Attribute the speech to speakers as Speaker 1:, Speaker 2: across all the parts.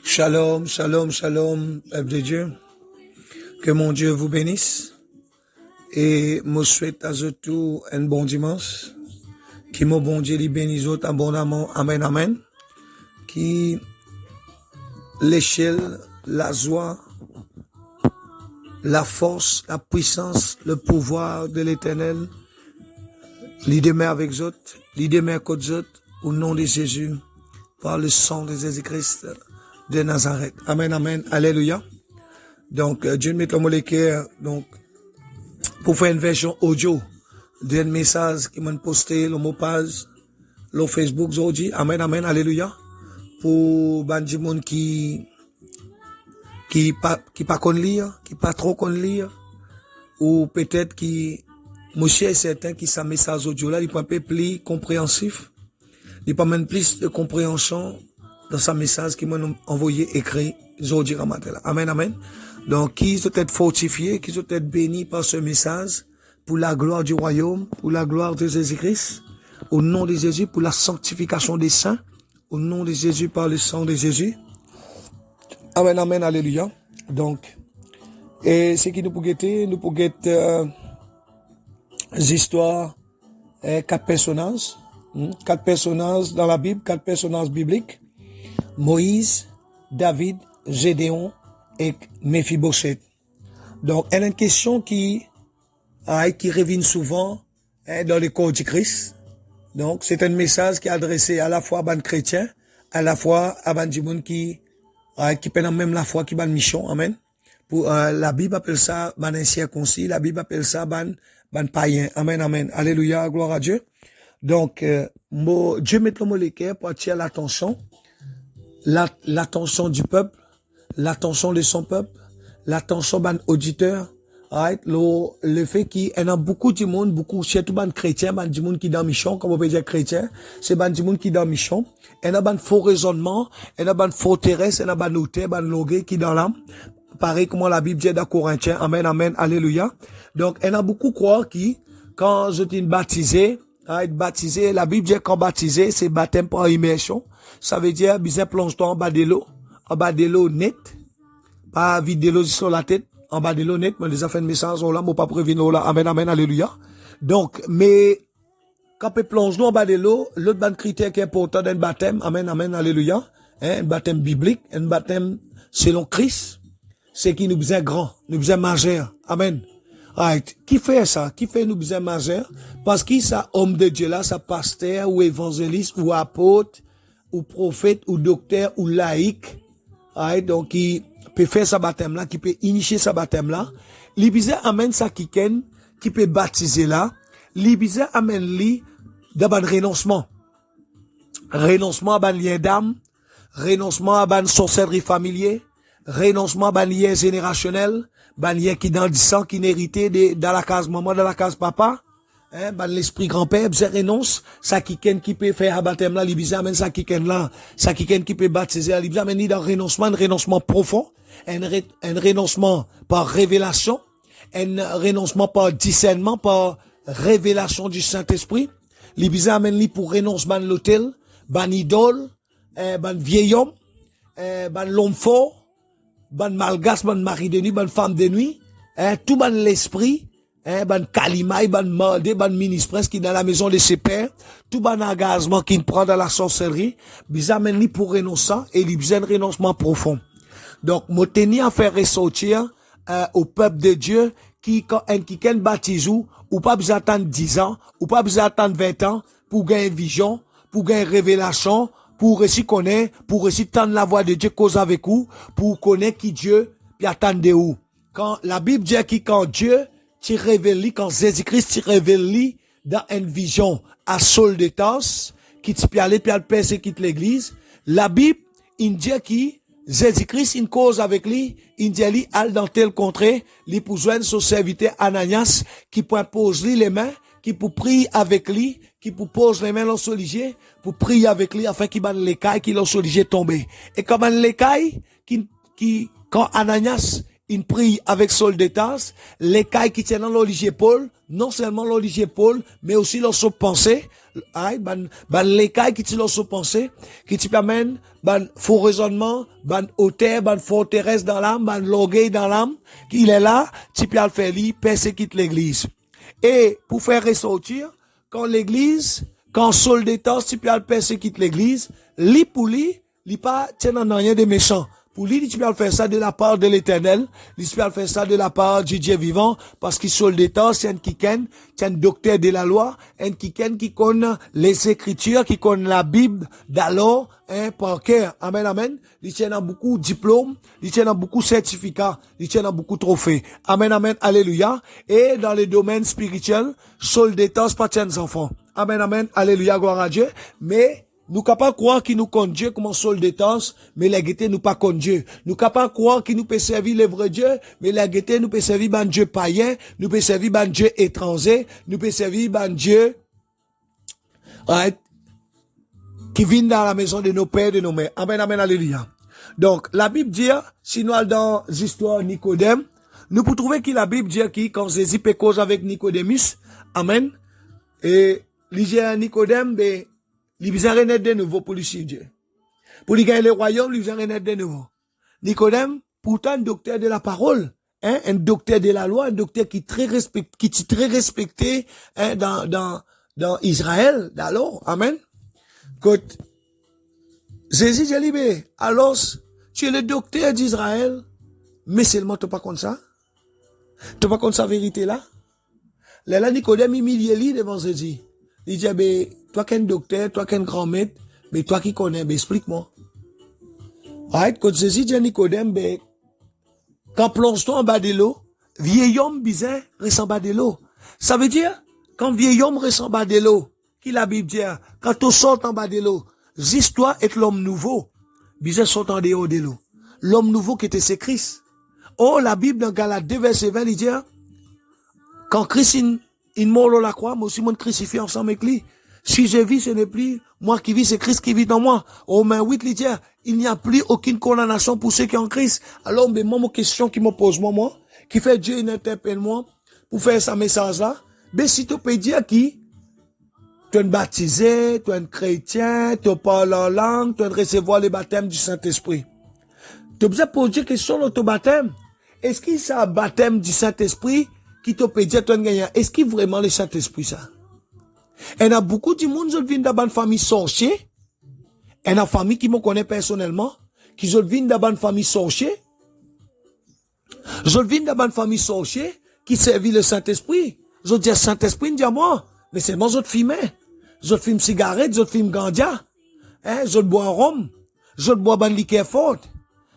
Speaker 1: Shalom, shalom, shalom, peuple de Dieu. Que mon Dieu vous bénisse. Et me souhaite à tout un bon dimanche. Qui mon bon Dieu lui bénisse abondamment. Amen, amen. Qui l'échelle, la joie, la force, la puissance, le pouvoir de l'Éternel, l'idée avec eux, l'idée avec eux, au nom de Jésus, par le sang de Jésus-Christ de Nazareth. Amen, amen, alléluia. Donc, Dieu met le molécule, donc, pour faire une version audio d'un message qui m'a posté, le mot page, le Facebook aujourd'hui. Amen, amen, alléluia. Pour bandi monde qui pas qu'on lire, qui pas trop qu'on lire, ou peut-être qui, monsieur est certain qui sa message audio là, il peut un peu plus compréhensif, il peut même plus de compréhension dans sa message qui m'a envoyé écrit aujourd'hui à matin là. Amen, amen. Donc, qui sont être fortifiés, qui sont être bénis par ce message, pour la gloire du royaume, pour la gloire de Jésus-Christ, au nom de Jésus, pour la sanctification des saints, au nom de Jésus, par le sang de Jésus. Amen, amen, alléluia. Donc, et ce qui nous peut guetter, histoires, quatre personnages dans la Bible, quatre personnages bibliques. Moïse, David, Gédéon et Méphibosheth. Donc, elle a une question qui revient souvent dans les corps du Christ. Donc, c'est un message qui est adressé à la fois à ban chrétien, à la fois à ban du monde qui pendant même la foi qui ban mission. Amen. Pour la Bible appelle ça ban incirconcis, la Bible appelle ça ban païen. Amen, amen. Alléluia, gloire à Dieu. Donc, Dieu met le mot l'équerre pour attirer l'attention du peuple, l'attention de son peuple, l'attention ban auditeur. Right? Le fait qu'il y a beaucoup de monde, surtout ban chrétien, ban du monde qui dans mission, comme on peut dire chrétien, c'est ban du monde qui dans mission. Il y a ban faux raisonnement, il y a ban faux terrestre, il y a ban auteur, ban logué qui dans l'âme. Pareil comme la Bible dit dans Corinthiens. Amen, amen, alléluia. Donc, il y a beaucoup croire qui, quand je t'ai baptisé, la Bible dit qu'en baptisé, c'est baptême par immersion. Ça veut dire, bien plonge-toi en bas de l'eau net, pas vide de l'eau sur la tête. En bas de l'honnête, mais déjà fait un message, on l'a, moi pas prévenu, là, amen, amen, alléluia. Donc, mais, quand on plonge en bas de l'eau, l'autre ban critère qui est important d'un baptême, amen, amen, alléluia, un baptême biblique, un baptême selon Christ, c'est qui nous besoin grand, nous besoin majeur, amen. Right. Qui fait ça? Qui fait nous besoin majeur? Parce qu'il ça, homme de Dieu là, ça pasteur, ou évangéliste, ou apôtre, ou prophète, ou docteur, ou laïc, right. Donc, qui peut faire sa baptême là, qui peut initier sa baptême là, l'ibizé amène sa kiken, qui peut baptiser là, l'ibizé amène li d'abord renoncement. Renoncement à ban lien d'âme, renoncement à ban sorcellerie familier, renoncement à ban lien générationnel, ban lien qui dans 10 ans, qui n'hérité dans la case maman, dans la case papa, ban l'esprit grand-père, bzé renonce, sa kiken qui peut faire un baptême là, l'ibizé amène sa kiken là, sa kiken qui peut baptiser, l'ibizé amène li dans un renoncement profond, un renoncement par révélation, un renoncement par discernement, par révélation du Saint-Esprit. L'ibizé amène li pour renoncement de l'autel, ban idole, ban vieil homme, ban l'homme fort, ban malgas, ban mari de nuit, ban femme de nuit, tout ban l'esprit, ban kalimay, ban mordé, ban ministre qui dans la maison de ses pères, tout ban engagement qui prend dans la sorcellerie, bizarre amène li pour renoncer et l'ibizé un renoncement profond. Donc, moi, tenir à faire ressortir, au peuple de Dieu, qui baptise ou pas besoin d'attendre 10 ans, ou pas besoin d'attendre 20 ans, pour gagner vision, pour gagner révélation, pour réussir connaître, pour réussir tendre la voix de Dieu cause avec vous, pour connaître qui Dieu, puis attendre de où. Quand la Bible dit que quand Dieu, tu révèles, quand Jésus-Christ, tu révèles dans une vision à Saul de Tarse, qui te aller, puis persécute l'église, la Bible, il dit qui, Jésus-Christ, une cause avec lui, il dit lui, al dans tel contrée, lui pour joindre son serviteur Ananias, qui pour poser les mains, qui pour prier avec lui, qui pour poser les mains dans son ligier, pour prier avec lui, afin qu'il banne l'écaille, qui dans son ligier tomber. Et comme l'écaille, quand Ananias, il prie avec Saul de Tarse, l'écaille qui tient dans l'olivier Paul, non seulement l'olivier Paul, mais aussi dans son pensée, ban l'écaille qui t'y l'ont pensé, qui t'y permène, ban faux raisonnement, ban hauteur, ban forteresse dans l'âme, ban l'orgueil dans l'âme, qu'il est là, t'y peux le faire li, persécute l'église. Et, pour faire ressortir, quand Saul déteste, t'y peux le persécute l'église, li pour li pas, tient en rien de méchant. Pour lui, tu peux faire ça de la part de l'Éternel. Il peut faire ça de la part du Dieu vivant, parce qu'il sur le temps, c'est un kiken, c'est un docteur de la loi, un kiken qui connaît les Écritures, qui connaît la Bible d'alors, par cœur. Amen, amen. Il tient dans beaucoup de diplômes, il tient dans beaucoup de certificats, il tient dans beaucoup de trophées. Amen, amen, alléluia. Et dans les domaines spirituels, Saul déteste pas tiens enfants. Amen, amen, alléluia, gloire à Dieu. Mais, nous capables croire qu'il nous compte Dieu comme un sol de temps, mais la gaieté nous pas compte Dieu. Nous capables croire qu'il nous peut servir le vrai Dieu, mais la gaieté nous peut servir ban Dieu païen, nous peut servir ban Dieu étranger, nous peut servir ban Dieu, qui vient dans la maison de nos pères, de nos mères. Amen, amen, alléluia. Donc, la Bible dit, si nous allons dans l'histoire Nicodème, nous pouvons trouver que la Bible dit qui, quand Jésus peut cause avec Nicodémus, amen, et l'hygiène Nicodème, ben, il vient renaître de nouveau pour lui suivre Dieu. Pour lui gagner le royaume, il vient renaître de nouveau. Nicodème, pourtant un docteur de la parole, un docteur de la loi, un docteur qui est très respecté, dans Israël, d'alors. Amen. Quand Jésus dit libéré, alors, tu es le docteur d'Israël, mais seulement tu pas comme ça. Tu pas comme ça vérité là. Là, Nicodème, il humilié devant Jésus. Il dit, ben, toi qui es un docteur, toi qui es un grand maître, mais toi qui connais, ben, explique-moi. Quand Jésus dit à Nicodème, ben, quand plonge-toi en bas de l'eau, vieil homme bizarre reste en bas de l'eau. Ça veut dire, quand vieil homme reste en bas de l'eau, qui la Bible dit, quand tu sors en bas de l'eau, toi est l'homme nouveau, bizarre sort en dehors de l'eau. L'homme nouveau qui était c'est Christ. Oh, la Bible dans Galates 2, verset 20, il dit, quand Christ il mort à la croix, moi aussi, moi, crucifié ensemble avec lui. Si je vis, ce n'est plus moi qui vis, c'est Christ qui vit dans moi. Romains 8, il dit, il n'y a plus aucune condamnation pour ceux qui ont Christ. Alors, mais moi, mon question qui me pose, moi, qui fait Dieu, il interpelle moi, pour faire ce message-là, ben, si tu peux dire qui, tu es baptisé, tu es un chrétien, tu parles en langue, tu es recevoir le baptême du Saint-Esprit. Tu as besoin de poser question sur ton baptême. Est-ce qu'il y a un baptême du Saint-Esprit qui te peut dire, est-ce qu'il y a vraiment le Saint-Esprit, ça? Il y a beaucoup de monde qui viennent dans une famille sorcière. Il y a une famille qui me connaît personnellement, qui viennent dans une famille sorcière. Je viens dans une famille sorcière, qui servit le Saint-Esprit. Je dis, Saint-Esprit, dis moi, mais c'est moi, je fume. Je fume cigarette, je fume ganja. Je bois rhum. Je bois une liqueur forte.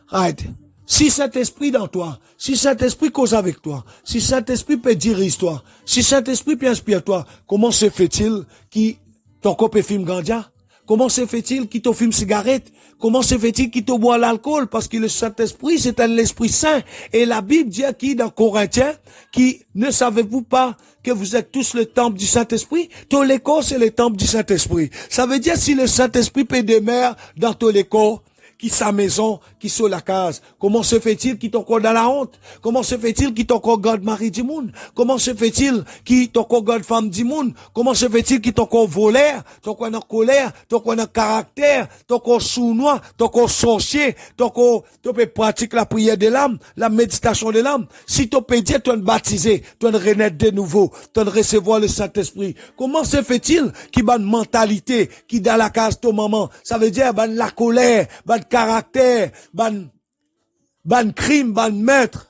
Speaker 1: Right. Si Saint-Esprit dans toi, si Saint-Esprit cause avec toi, si Saint-Esprit peut diriger toi, si Saint-Esprit peut inspirer toi, comment se fait-il qui ton corps peut fumer ganja? Comment se fait-il qui te fume cigarette? Comment se fait-il qui te boit l'alcool? Parce que le Saint-Esprit, c'est un l'Esprit Saint. Et la Bible dit qui dans Corinthiens, qui ne savez-vous pas que vous êtes tous le temple du Saint-Esprit? Tous les corps, c'est le temple du Saint-Esprit. Ça veut dire si le Saint-Esprit peut demeurer dans tous les corps, qui sa maison, qui sur la case. Comment se fait-il qui t'encore dans la honte? Comment se fait-il qui t'encore garde mari du monde? Comment se fait-il qui t'encore garde femme du monde? Comment se fait-il qui t'encore voleur, t'encore en colère, t'encore en caractère, t'encore sournois, t'encore sorcier, t'encore, tu peux pratiquer la prière de l'âme, la méditation de l'âme? Si tu peux dire, tu es baptisé, tu es renaître de nouveau, tu es recevoir le Saint-Esprit. Comment se fait-il qui a une mentalité, qui dans la case ton maman? Ça veut dire, la colère, caractère, ban crime, ban meurtre,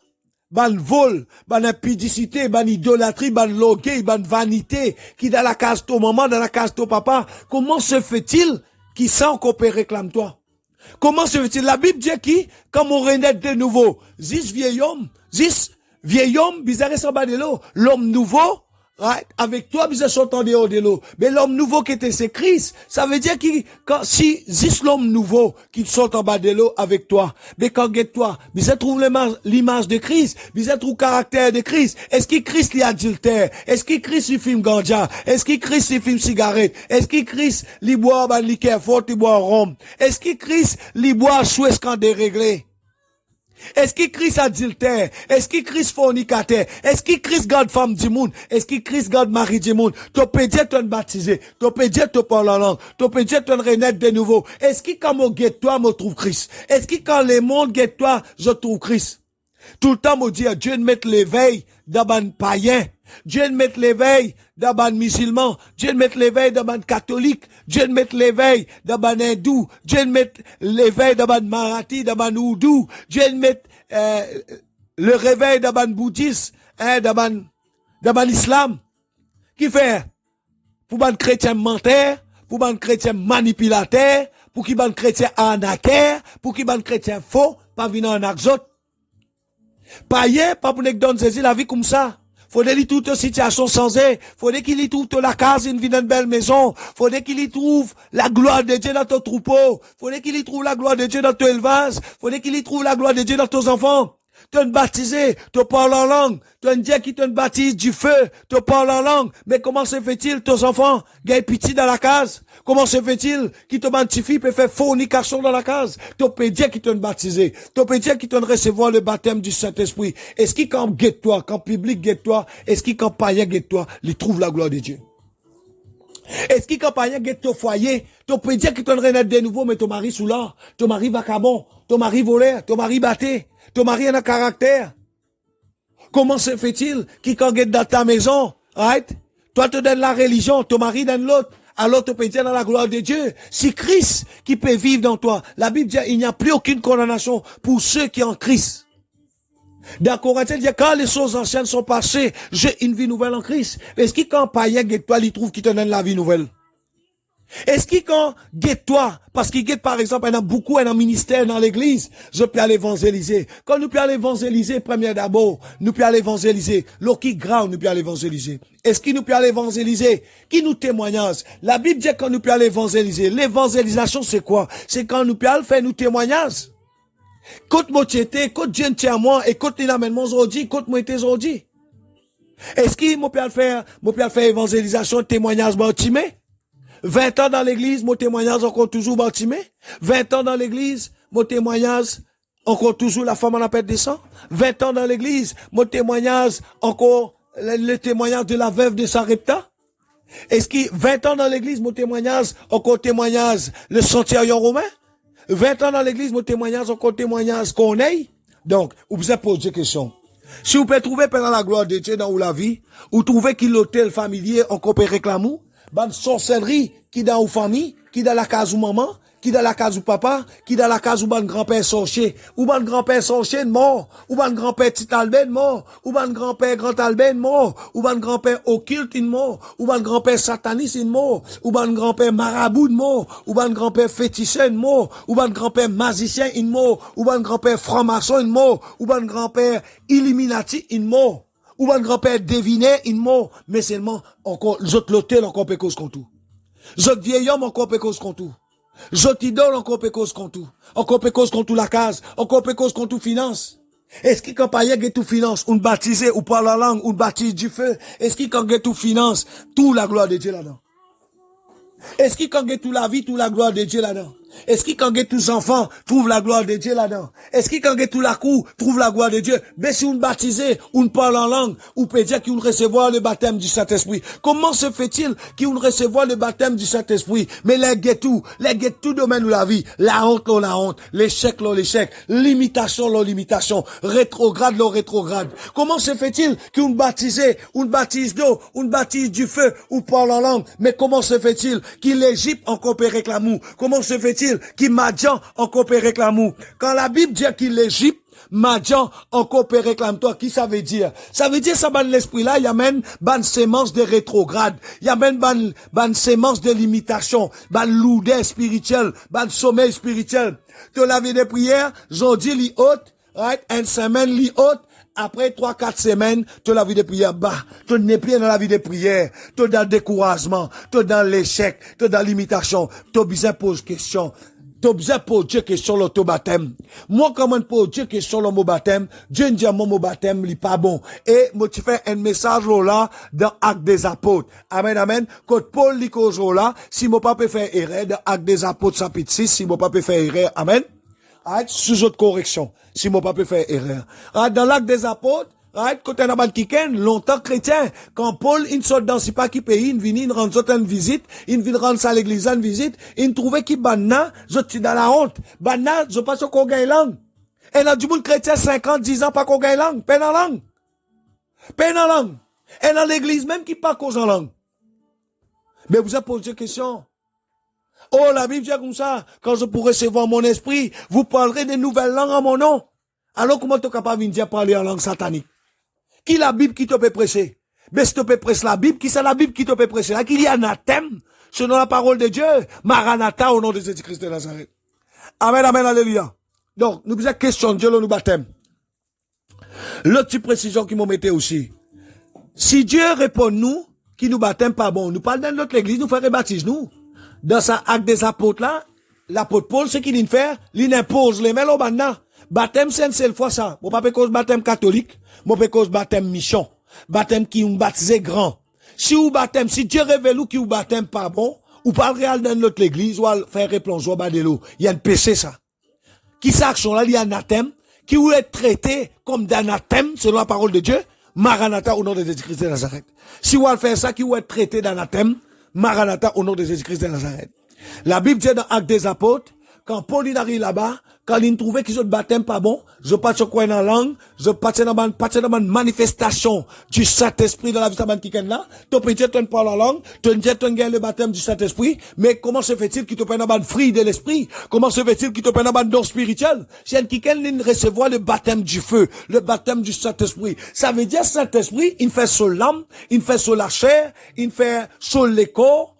Speaker 1: ban vol, ban impudicité, ban idolâtrie, ban l'orgueil, ban vanité, qui dans la case ton maman, dans la case ton papa. Comment se fait-il qui sent qu'on peut réclamer toi? Comment se fait-il? La Bible dit qui, quand on renaît de nouveau, vieil homme, bizarre sans bas de l'eau, l'homme nouveau, right, avec toi, bizarre sont en dehors de l'eau. Mais l'homme nouveau qui était c'est Christ, ça veut dire si l'homme nouveau qui sort en bas de l'eau avec toi, mais quand toi, bizarre trouve l'image de Christ, bizarre trouve le caractère de Christ. Est-ce que Christ est adultère? Est-ce que Christ il fume ganja? Est-ce que Christ il fume cigarette? Est-ce que Christ il boit un liqueur fort, il boit rhum? Est-ce que Christ il boit sous escandé réglé? Est-ce qu'il Christ adultère? Est-ce qu'il Christ fornicateur? Est-ce qu'il Christ garde femme du monde? Est-ce qu'il Christ garde mari du monde? Tu peux dire tu es baptisé. Tu peux dire tu parles en langue. Tu peux dire tu es renaître de nouveau. Est-ce qu'il quand moi guette toi, me trouve Christ? Est-ce qu'il quand les mondes guette toi, je trouve Christ? Tout le temps, me dit, Dieu ne met l'éveil d'abord païen. Dieu ne met l'éveil d'abord musulman. Dieu ne met l'éveil d'abord catholique. Dieu ne met l'éveil d'abord hindou. Dieu ne met l'éveil d'abord marathi, d'abord oudou. Dieu ne met le réveil d'abord bouddhiste, d'abord islam. Qui fait? Pour ban chrétien menteur, pour ban chrétien manipulateur, pour qui ban chrétien arnaqueur, pour qui ban chrétien faux, pas venir en axote. Païen, pas pour ne donner saisir la vie comme ça. Faudrait qu'il trouve une situation sans aide. Faudrait qu'il y trouve la case, une vie dans une belle maison. Faudrait qu'il y trouve la gloire de Dieu dans ton troupeau. Faudrait qu'il y trouve la gloire de Dieu dans ton élevage. Faudrait qu'il y trouve la gloire de Dieu dans tes enfants. Tu es baptisé, tu parles en langue. Tu es un Dieu qui te baptise du feu, tu parles en langue. Mais comment se fait-il, tes enfants, gagnent pitié dans la case? Comment se fait-il qui te bantifie peut faire fornication dans la case? Tu peux dire qui te baptisé. Tu peux dire qui te recevoir le baptême du Saint-Esprit. Est-ce qu'il quand guette toi, quand public guette toi, est-ce qu'il quand païen guette toi, il trouve la gloire de Dieu? Est-ce qu'il quand païen guette ton foyer, tu peux dire qu'il te renaître de nouveau, mais ton mari sous l'art, ton mari vacabon, ton mari voleur, ton mari batté, ton mari a un caractère. Comment se fait-il qui quand guette dans ta maison, right? Toi te donnes la religion, ton mari donne l'autre. Alors tu peux dire dans la gloire de Dieu. Si Christ qui peut vivre dans toi, la Bible dit il n'y a plus aucune condamnation pour ceux qui ont Christ. Dans Corinthiens, il dit quand les choses anciennes sont passées, j'ai une vie nouvelle en Christ. Est-ce qu'il quand païen guette toi, il trouve qu'il te donne la vie nouvelle? Est-ce qu'il quand guette toi, parce qu'il guette par exemple, il y en a beaucoup, il y a un ministère dans l'église, je peux aller évangéliser. Quand nous pouvons aller évangéliser, premier d'abord, nous pouvons aller évangéliser. L'eau qui grave, nous pouvons aller évangéliser. Est-ce qu'il nous peut aller évangéliser? Qui nous témoignage? La Bible dit quand nous pouvons aller évangéliser. L'évangélisation, c'est quoi? C'est quand nous pouvons faire nous témoignages. Côte moi t'étais, côte Dieu tient moi, et côte il amène mon aujourd'hui, côte moi t'es aujourd'hui. Est-ce qu'il peut faire évangélisation, témoignage, baptisé? 20 ans dans l'église, mon témoignage encore toujours baptisé. 20 ans dans l'église, mon témoignage encore toujours la femme en appel des sangs. 20 ans dans l'église, mon témoignage encore le témoignage de la veuve de Sarepta. Est-ce que 20 ans dans l'église, mon témoignage encore témoignage le centurion romain? 20 ans dans l'église, mon témoignage encore témoignage qu'on ait. Donc, vous avez posé question. Si vous pouvez trouver pendant la gloire de Dieu dans la vie, ou trouver qu'il l'hôtel familier encore peut réclamer, ban sorcellerie qui dans ou famille, qui dans la case ou maman, qui dans la case ou papa, qui dans la case ou ban grand-père sorcier, ou ban grand-père sorcier mort, ou ban grand-père petit Albert mort, ou ban grand-père grand Albert mort, ou ban grand-père occulte mort, ou ban grand-père sataniste mort, ou ban grand-père marabout mort, ou ban grand-père féticheur mort, ou ban grand-père magicien mort, ou ban grand-père franc-maçon mort, ou ban grand-père illuminati mort. Ou un grand-père deviné, il mort, mais seulement, encore, j'autre l'hôtel, encore peut cause contre tout. J'autre vieil homme, encore peut cause contre tout. J'autre idole, encore peut cause contre tout. Encore peut cause contre la case, encore peut cause contre tout finance. Est-ce qu'il quand pas y a tout finance, ou baptisé, ou par la langue, ou baptise du feu? Est-ce qu'il quand tout finance, tout la gloire de Dieu là-dedans? Est-ce qu'il quand tout la vie, tout la gloire de Dieu là-dedans? Est-ce qu'il quand tous enfants trouve la gloire de Dieu là-dedans? Est-ce qu'il quand tout la cour trouve la gloire de Dieu? Mais si on baptisé, on parle en langue, ou peut dire qu'on recevoir le baptême du Saint-Esprit. Comment se fait-il qu'on recevoir le baptême du Saint-Esprit? Mais les tout domaine de la vie, la honte, l'échec, l'échec, l'imitation, l'imitation, rétrograde, rétrograde. Comment se fait-il qu'on baptisé, on baptise d'eau, on baptise du feu, ou parle en langue? Mais comment se fait-il qu'il l'Égypte encore peut réclamer? Comment se fait-il qui Madian encore peut réclamer? Quand la Bible dit qu'il l'Égypte, Madian encore peut réclamer toi, qui ça veut dire? Ça veut dire ça ban l'esprit là, il y a même ban sémence de rétrograde, il y a même ban sémence de limitation, ban lourdeur spirituelle, ban sommeil spirituel. De la vie de prière, j'en dis li haute, right? Une semaine li haute. Après 3-4 semaines, tu la vie de prière, tu n'es plus dans la vie de prière, tu es dans le découragement, tu es dans l'échec, tu es dans l'imitation, tu as besoin de poser question. Tu as besoin de poser Dieu question sur ton baptême. Moi, comment pose Dieu question sur mon baptême? Dieu me dit mon baptême, il n'est pas bon. Et moi, tu fais un message là, dans Actes des Apôtres. Amen, amen. Quand Paul dit là, si mon papa peut faire erreur, dans Actes des Apôtres, chapitre 6, si mon papa peut faire erreur, amen. Right? Sous autre correction. Si mon papa fait erreur. Right? Dans l'acte des apôtres, right? Quand on a ban kiken, longtemps chrétien, quand Paul, il sort dans si pas qui pays, il vient, il rend une visite, il vient rendre ça à l'église, une visite, il trouvait qu'il banna, je suis dans la honte. Banna, je pense qu'on gagne langue. Et dans du monde chrétien, 50, 10 ans, pas qu'on gagne langue. Peine en langue. Peine en langue. Et dans l'église, même qui pas cause en langue. Mais vous avez posé une question. Oh, la Bible dit comme ça, quand je pourrai recevoir mon esprit, vous parlerez de nouvelles langues en mon nom. Alors comment tu es capable de dire parler en langue satanique? Qui la Bible qui te peut prêcher? Mais si tu peux prêcher la Bible, qui c'est la Bible qui te peut prêcher? Là, qu'il y a un anathème, selon la parole de Dieu. Maranatha au nom de Jésus-Christ de Nazareth. Amen, amen, alléluia. Donc, nous faisons question de Dieu, nous baptême. L'autre petite précision qui m'ont mis aussi. Si Dieu répond nous, qui nous baptême pas bon, nous parlons dans notre église, nous faisons baptise nous. Dans sa acte des apôtres là, l'apôtre Paul, ce qu'il fait, il impose les mêmes au maintenant. Baptême, c'est une seule fois ça. Mon pas cause baptême catholique, mon pas cause baptême mission. Baptême qui nous baptisé grand. Si ou baptême, si Dieu révèle ou qui ou baptême pas bon, ou pas réel dans notre église, ou faire replonger au bas de l'eau. Il y a un péché ça. Qui s'action là, il y a un anathème, qui ou être traité comme d'anathème, selon la parole de Dieu, Maranatha au nom de Jésus-Christ de Nazareth. Si ou faire ça, qui ou être traité d'anathème, Maranatha au nom de Jésus-Christ de Nazareth. La Bible dit dans Actes des Apôtres, quand Paul il arrive là-bas, quand il trouvait qu'ils ont baptême pas bon, je passe sur quoi dans la langue, je passe dans une manifestation du Saint-Esprit dans la vie de qui est là, tu peux dire tu parles en langue, tu dis tu gagnes le baptême du Saint-Esprit, mais comment se fait-il qu'il te prenne dans fruit de l'esprit? Comment se fait-il qu'il te prenne dans don spirituel? Si un qui recevoir le baptême du feu, le baptême du Saint-Esprit, ça veut dire Saint-Esprit, il fait sur l'âme, il fait sur la chair, il fait sur le corps,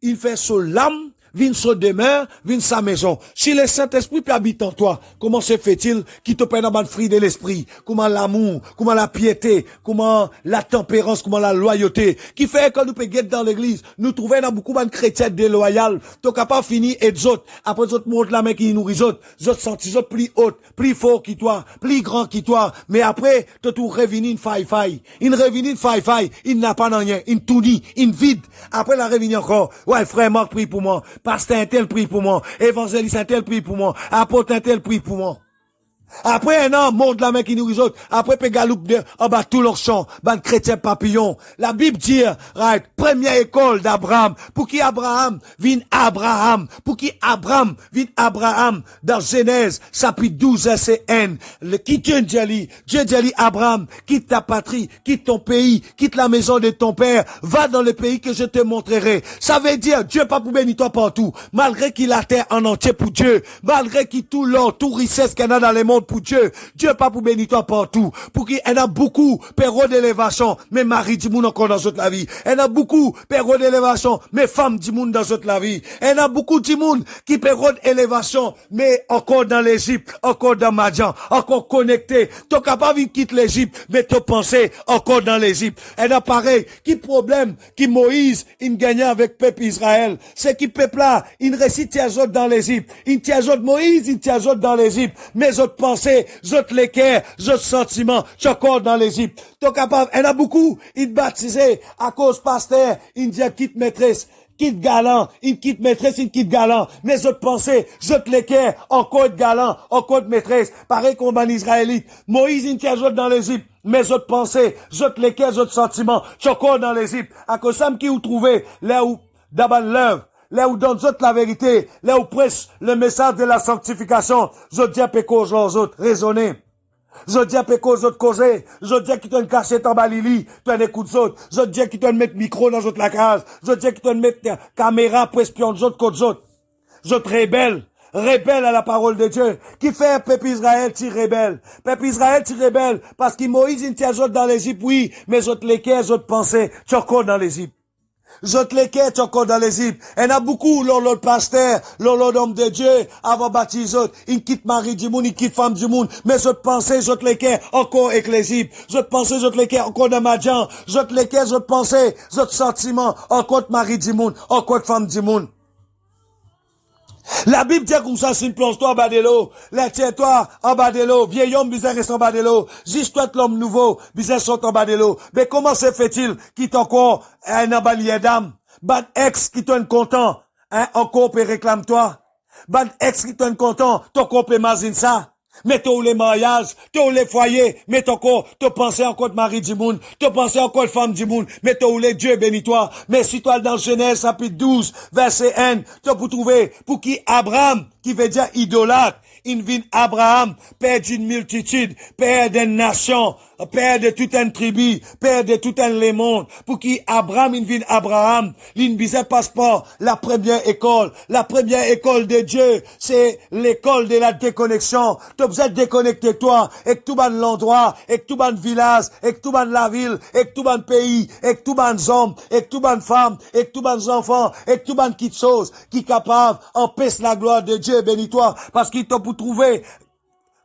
Speaker 1: il fait sur l'âme, vient sa demeure, vient sa maison. Si le Saint-Esprit peut habiter en toi, comment se fait-il qu'il te prenne dans le fruit de l'esprit? Comment l'amour, comment la piété, comment la tempérance, comment la loyauté, qui fait que nous peut guetter dans l'église, nous trouvons dans beaucoup de chrétiens déloyaux, t'es capable de finir et des autres, après les autres montrent la main qui nourrit autres, les autres sentis autres plus hautes, plus fort qui toi, plus grand qui toi, mais après, tu tout revenir une faille, une revenir une faille, il n'a pas rien, une tournie, une vide, après la revenir encore, ouais, frère Marc prie pour moi, pasteur un tel prix pour moi, évangéliste un tel prix pour moi, apôtre un tel prix pour moi. Après un an, monde la main qui nous autres. Après, pe galoupe de, en bas tout leur champ. Ban chrétien papillon. La Bible dit, right, première école d'Abraham. Pour qui Abraham vient Abraham. Pour qui Abraham vient Abraham. Dans Genèse, chapitre 12, verset N. Qui Dieu dit Abraham, quitte ta patrie, quitte ton pays, quitte la maison de ton père, va dans le pays que je te montrerai. Ça veut dire, Dieu pas pour bénir toi partout. Malgré qu'il a terre en entier pour Dieu. Malgré qu'il tout l'or, tout richesse qu'il y a dans les mondes pour Dieu. Dieu pas pour bénir toi partout. Pour qu'il y en a beaucoup, période d'élévation, mais mari du monde encore dans toute la vie. Il y en a beaucoup, période d'élévation, mais femme du monde dans toute la vie. Il y en a beaucoup du monde qui période d'élévation, mais encore dans l'Égypte, encore dans Madian, encore connecté. T'es capable de quitter l'Égypte, mais te penser encore dans l'Égypte. Il y en a pareil, qui problème, qui Moïse, il gagnait avec peuple Israël. C'est qui peuple là, il récite tes autres dans l'Égypte. Il tient autres Moïse, il tient autres dans l'Égypte. Mais autres pensées, autres l'équerre, autres sentiments, tu encore dans l'Égypte. T'es capable, il y en a beaucoup, ils baptisé à cause pasteur, il dit quitte maîtresse. Quitte galant, il quitte maîtresse, il quitte galant. Mais autres pensées, autres l'équerre, encore de galant, encore de maîtresse. Pareil qu'on ban israélite. Moïse, il tient autres dans l'Égypte. Mais autres pensées, autres l'équerre, autres sentiments, tu encore dans l'Égypte. À cause ça, qui ou trouvé, là où, d'abord l'œuvre. Là où donne autres la vérité, là où prêche le message de la sanctification, je dis à péco aux autres, raisonner. Je dis à péco aux autres causer. Je dis qu'ils te cachette en balili, tu en écoutes autres. Je dis qu'ils te mettent micro dans autres la case. Je dis qu'ils te mettent caméra pour espionner les autres contre autres. Je te rebelle à la parole de Dieu. Qui fait peuple Israël, tu rebelle. Peuple Israël, tu rebelle. Parce que Moïse, il tient autres dans l'Égypte, oui, mais autres lesquels, autres pensées, tu encore dans l'Égypte. J'autres lesquels tu encore dans l'Égypte. Il y en a beaucoup, l'autre pasteur, l'autre homme de Dieu, avant baptiser, il quitte mari du monde, il quitte femme du monde. Mais j'autres pensées, j'autres lesquels encore avec l'Égypte. J'autres pensées, j'autres lesquels encore dans Madian. J'autres lesquels, j'autres pensées, j'autres sentiments, encore mari du monde, encore femme du monde. La Bible dit comme ça, si une plonge-toi en bas de l'eau, là, tiens-toi en bas de l'eau, vieil homme, bizarre reste en bas de l'eau, juste-toi l'homme nouveau, bizarre saute en bas de l'eau. Mais comment se fait-il qu'il t'encore un embalier d'âme? Ban ex qui t'en content, hein, encore peut réclame-toi? Ban ex qui t'en content, ton couple imagine ça. Mais t'as les mariages, t'as les foyers, mais t'as pensé encore de mari du monde, t'as pensé encore de femme du monde, mais t'as les Dieu bénis-toi. Mais si toi dans Genèse chapitre 12, verset 1, t'as pour trouver, pour qui Abraham, qui veut dire idolâtre, il vient Abraham, père d'une multitude, père d'une nation, père de toute une tribu, père de tout un le monde, pour qui Abraham, il vient Abraham, il ne passe pas la première école de Dieu, c'est l'école de la déconnexion. Tu as besoin de déconnecter toi, et que tout ban l'endroit, et que tout ban village, et que tout ban la ville, et que tout ban pays, et que tout ban hommes, et que tout ban femmes, et que tout ban enfants, et que tout ban qui chose, qui capable, empêche la gloire de Dieu, bénis-toi, parce qu'il t'a pour trouver.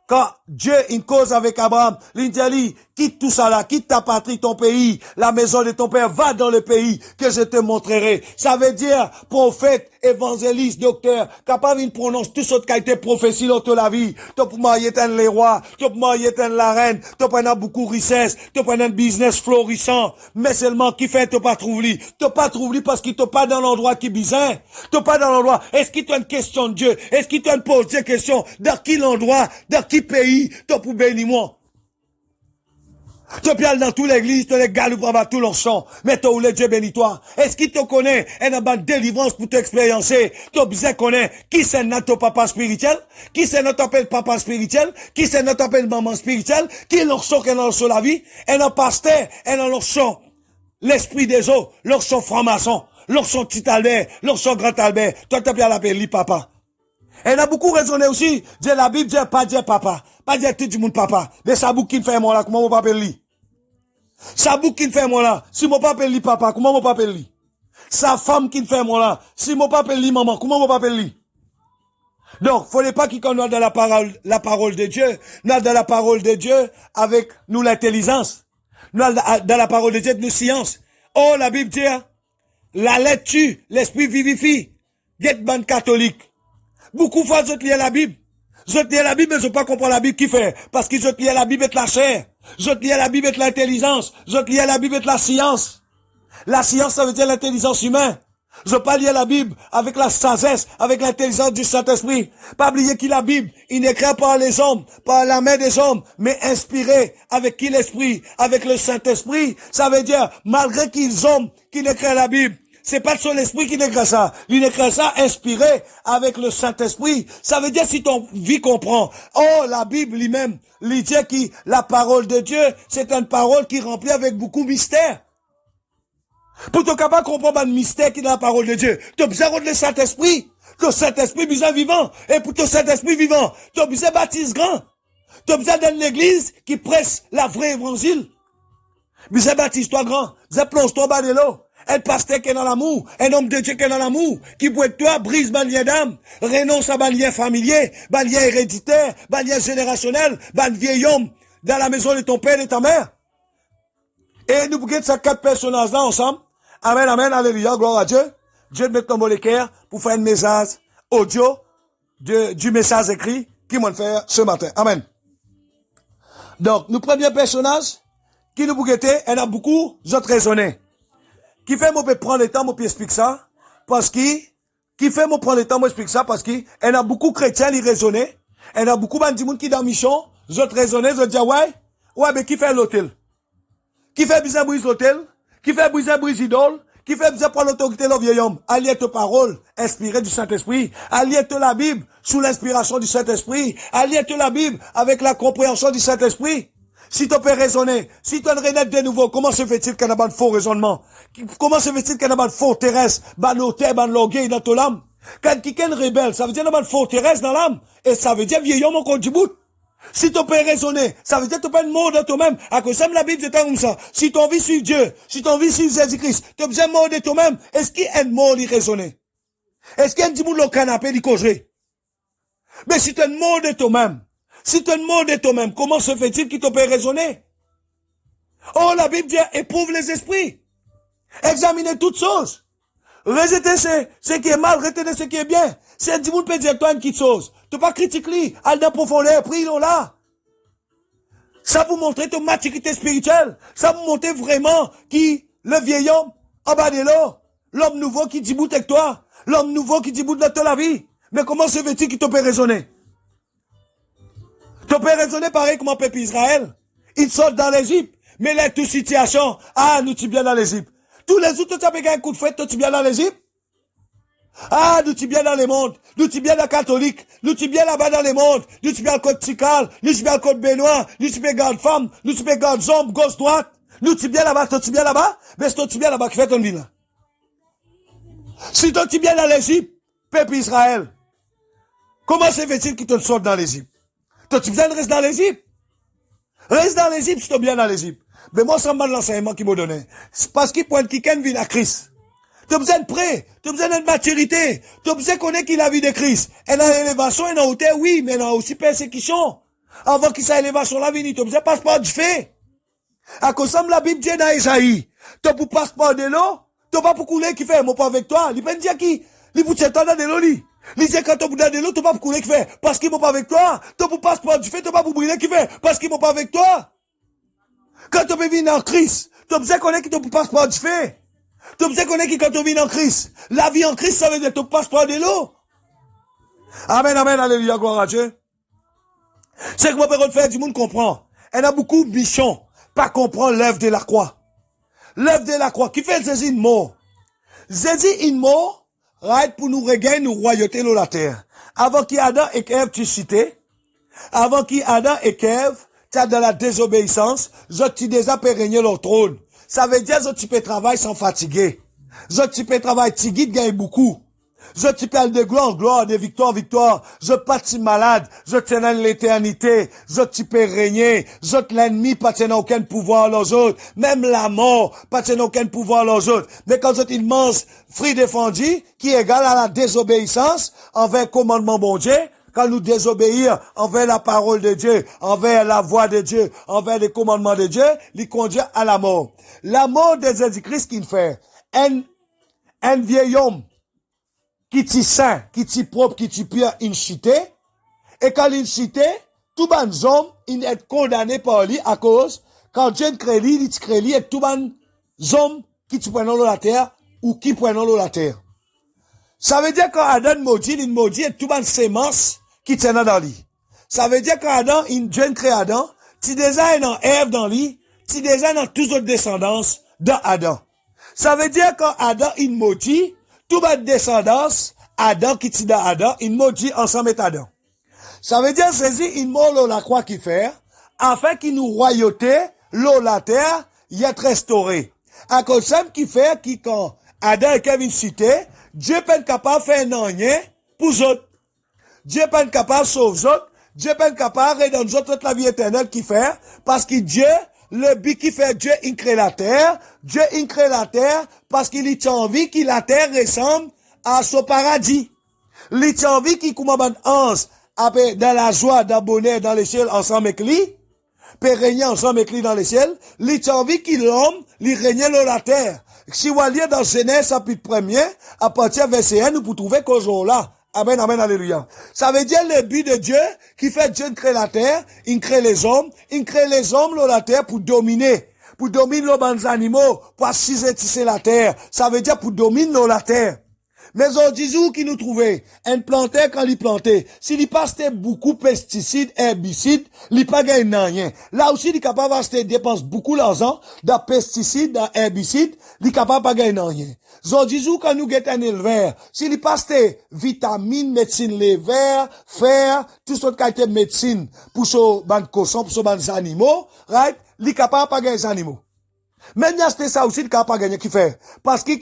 Speaker 1: Quand Dieu une cause avec Abraham, il dit, quitte tout ça là, quitte ta patrie, ton pays, la maison de ton père, va dans le pays que je te montrerai. Ça veut dire, prophète, évangéliste, docteur, capable de prononcer toute sorte qualité prophétie dans toute la vie. Tu peux marier les rois, tu peux marier la reine, tu peux avoir beaucoup de richesse, tu peux avoir un business florissant, mais seulement qui fait tu pas trouver. Tu pas trouver parce qu'il t'es pas dans l'endroit qui est bizarre. Tu pas dans l'endroit. Est-ce qu'il t'as une question de Dieu? Est-ce qu'il t'a posé des questions? Dans quel endroit? Dans quel pays? Tu peux bénir moi? Tu peux aller dans toute l'église, tu les galopes pour tout leur sang. Mais tu as Dieu bénis-toi. Est-ce qu'il te connaît? Et n'a pas de délivrance pour t'expériencer. Tu as besoin de connaître qui c'est notre papa spirituel? Qui c'est notre appel papa spirituel? Qui c'est notre appel maman spirituelle? Qui est leur sang qui est dans la vie? Et notre pasteur, et dans leur sang, l'esprit des eaux, leur sang franc-maçon, leur sang petit Albert, leur sang grand Albert. Toi, tu as l'appeler papa. Elle a beaucoup raisonné aussi. Dire la Bible, dire pas dire papa. Pas dire tout le monde papa. Mais ça bouc qui fait moi là, comment mon papa lui? Ça bouc qui fait moi là, si mon papa lui papa, comment mon papa lui? Sa femme qui fait moi là, si mon papa lui maman, comment mon papa lui? Donc, faut pas qu'il connaisse dans la parole de Dieu. Nous dans la parole de Dieu avec nous l'intelligence. Nous dans la parole de Dieu de nous science. Oh, la Bible dit, la lettre tue, l'esprit vivifie. Get ban catholique. Beaucoup de fois, je lis la Bible. Je lis la Bible, mais je ne pas comprendre la Bible qui fait. Parce que je lis la Bible avec la chair. Je lis la Bible avec l'intelligence. Je lis la Bible avec la science. La science, ça veut dire l'intelligence humaine. Je pas lire la Bible avec la sagesse, avec l'intelligence du Saint-Esprit. Pas oublier qu'il la Bible, il n'écrit par les hommes, par la main des hommes, mais inspiré avec qui l'Esprit, avec le Saint-Esprit. Ça veut dire, malgré qu'ils hommes qui n'écrivent la Bible, c'est pas son esprit qui n'écrit ça. Il écrit ça inspiré avec le Saint-Esprit. Ça veut dire si ton vie comprend. Oh, la Bible lui-même, il dit que la parole de Dieu, c'est une parole qui remplit avec beaucoup de mystère. Pour te capable de comprendre le mystère qui est dans la parole de Dieu, tu as besoin de le Saint-Esprit. Le Saint-Esprit besoin vivant. Et pour ton Saint-Esprit vivant, tu as besoin de baptise grand. Tu as besoin d'une église qui presse la vraie évangile. Besoin baptise-toi grand. Besoin plonge-toi bas de l'eau. Un pasteur qui est dans l'amour, un homme de Dieu qui est dans l'amour, qui peut être toi, brise ban lien d'âme, renonce à ban lien familier, ban lien héréditaire, ban lien générationnel, ban vieil homme dans la maison de ton père et de ta mère. Et nous regardons ces 4 personnages-là ensemble. Amen, amen, alléluia, gloire à Dieu. Dieu te met dans mon cœur pour faire un message audio du message écrit qui m'ont fait ce matin. Amen. Donc, nous premier personnage qui nous regardons, elle a beaucoup d'autres raisonnés. Qui fait moi prendre le temps, moi explique ça, parce qui fait moi prendre le temps, moi explique ça, parce qu'il a beaucoup de chrétiens, ils raisonnent, elle a beaucoup de monde qui dans mission, ils raisonnent, ils disent, ouais, mais qui fait l'hôtel? Qui fait bizarre brise l'hôtel? Qui fait bizarre brise idole? Qui fait bizarre prendre l'autorité de vieil homme? Allier ta parole, inspirée du Saint-Esprit, allier ta la Bible, sous l'inspiration du Saint-Esprit, allier ta la Bible avec la compréhension du Saint-Esprit. Si tu peux raisonner, si tu as renaître de nouveau, comment se fait-il qu'il y a un faux raisonnement? Comment se fait-il qu'il y a un faux terrestre, ban hôtel, ban l'orgueil dans ton âme? Quand quelqu'un est rebelle, ça veut dire qu'il y a un faux terrestre dans l'âme, et ça veut dire vieil homme encore du bout. Si tu peux raisonner, ça veut dire que tu peux être mort de toi-même. À cause de la Bible, c'est comme ça. Si tu as envie sur Dieu, si tu as envie sur Jésus-Christ, tu as besoin de mort de toi-même. Est-ce qu'il y a un mort qui raisonner? Est-ce qu'il y a un petit bout de canapé qui causerait? Mais si tu es mort de toi-même, si tu es mort de toi-même, comment se fait-il qu'il te peut raisonner? Oh, la Bible dit, éprouve les esprits. Examinez toutes choses. Rejetez ce qui est mal, retenez ce qui est bien. Si un petit bout peut dire toi une petite chose, tu pas critiquer, allez dans profondeur, prie-le là. Ça vous montre ton maturité spirituelle. Ça vous montre vraiment qui, le vieil homme, en bas de l'eau, l'homme nouveau qui dit bout avec toi, l'homme nouveau qui dit bout de la vie. Mais comment se fait-il qu'il te peut raisonner? Tu peux raisonner pareil comme un peuple Israël. Ils sortent dans l'Égypte. Mais là, toute situation, ah, nous tu bien dans l'Égypte. Tous les autres, tu as payé un coup de fouet, tu bien dans l'Égypte. Ah, nous tu bien dans le monde. Nous tu bien dans le catholique. Nous tu bien là-bas dans le monde. Nous tu bien le code Tikal. Nous tu bien le code Benoît. Nous tu bien garde femme. Nous tu bien garde zombie, gauche droite. Nous tu bien là-bas, tu bien là-bas. Mais c'est tu bien là-bas qui fait ton vie là. Si tu bien dans l'Égypte, peuple Israël, comment se fait-il qu'ils te sortent dans l'Égypte? Tu bien reste dans l'Égypte. Reste dans l'Égypte si tu bien dans l'Égypte. Mais moi, ça m'a l'enseignement qu'il m'a donné. C'est parce qu'il pointe quelqu'un vient à Christ. Tu as besoin de prêt, tu as besoin de maturité, tu as besoin de connaître qu'il a la vie de Christ. Et dans l'élévation, et dans hauteur, oui, mais dans aussi persécution. Avant qu'il s'est élévation la vie, tu as besoin de passeport du fait. À cause de la Bible dit dans Isaïe, tu as pour passeport de l'eau, tu n'as pas pour couler qui fait, moi pas avec toi. Il peut dire qui? Il peut dire dans de l'eau, lui. Il dit quand tu as de l'eau, tu n'as pas pour couler qui fait, parce qu'il m'a pas avec toi. Tu as pour passeport du fait, tu n'as pas pour brûler qui fait, parce qu'il m'a pas avec toi. Quand tu peux venir en Christ, tu as besoin de connaître qui te pour passeport du fait. Tu as besoin de connaître qui quand tu viens en Christ. La vie en Christ, ça veut dire que tu passes pas de l'eau. Amen, amen, alléluia, gloire à Dieu. C'est que mon père faire du monde comprend. Elle a beaucoup de bichons, pas comprendre l'œuvre de la croix. L'œuvre de la croix, qui fait Jésus une mort. Jésus une mort, right, pour nous regagner, nous royauté dans la terre. Avant qu'Adam et Ève tu citais, avant qu'Adam et Ève, tu as dans la désobéissance, tu déjà peux régner leur trône. Ça veut dire que tu peux travailler sans fatiguer. Tu peux travailler, tu gagnes beaucoup. Tu peux aller de gloire en gloire, de victoire en victoire. Je pas si malade. Je tiens dans l'éternité. Tu peux régner. L'ennemi pas tient aucun pouvoir aux autres. Même la mort pas tient aucun pouvoir aux autres. Mais quand tu immense fruit défendu, qui est égal à la désobéissance envers le commandement bon Dieu, quand nous désobéir envers la parole de Dieu, envers la voix de Dieu, envers les commandements de Dieu, il conduit à la mort. La mort de Jésus-Christ qu'il fait, un vieil homme qui est saint, qui est propre, qui est pur, une cité, et quand il cité, tout les hommes, il est condamné par lui à cause, quand Dieu crée lui, il crée lui, et tout les hommes qui prennent dans la terre, ou qui prennent dans la terre. Ça veut dire quand Adam maudit, il maudit, et tout les sémences, qui tient dans lui. Ça veut dire qu'Adam, Dieu crée Adam, tu déjà dans Ève dans lui, tu déjà dans toutes les autres descendances d'Adam. Ça veut dire qu'Adam, il maudit, toute la descendance, Adam qui tient dans Adam, il maudit ensemble avec Adam. Ça veut dire, Jésus, il mort la croix qu'il fait, afin qu'il nous royauté, l'eau la terre, y est restauré. À cause de qui fait, qui quand Adam et Kevin cité, Dieu peut être capable de faire un rien pour eux autres. Dieu n'est pas capable de sauver les autres. Dieu n'est pas capable de redonner aux autres la vie éternelle qu'il fait. Parce que Dieu, le but qui fait Dieu, il crée la terre. Dieu, il crée la terre parce qu'il a envie que la terre ressemble à son paradis. Il a envie qu'il commence dans la joie, dans le bonheur, dans les ciels, ensemble avec lui. Peut régner ensemble avec lui dans les ciels. Il a envie qu'il l'homme, il règne dans la terre. Si vous allez dans Genèse, chapitre 1er, à partir verset 1, nous pouvons trouver qu'au jour-là, amen, amen, alléluia. Ça veut dire le but de Dieu, qui fait Dieu créer la terre, il crée les hommes dans la terre pour dominer les animaux, pour assujettir la terre. Ça veut dire pour dominer la terre. Mais on dit où qui nous trouvait? Un planteur quand il plantait, s'il y passait beaucoup de pesticides, herbicides, il pas gagné rien. Là aussi, il est capable d'acheter, dépense beaucoup d'argent, de pesticides, d'herbicides, il est capable de gagner rien. On dit où quand nous guettons un éleveur, s'il y passait vitamines, médecine, lever, fer, tout ce qualité de médecine, pour ce ban cochon, pour ce ban animaux, right? Il est capable de gagner les animaux. Mais c'était ça aussi, le capable pas gagner qui fait. Parce que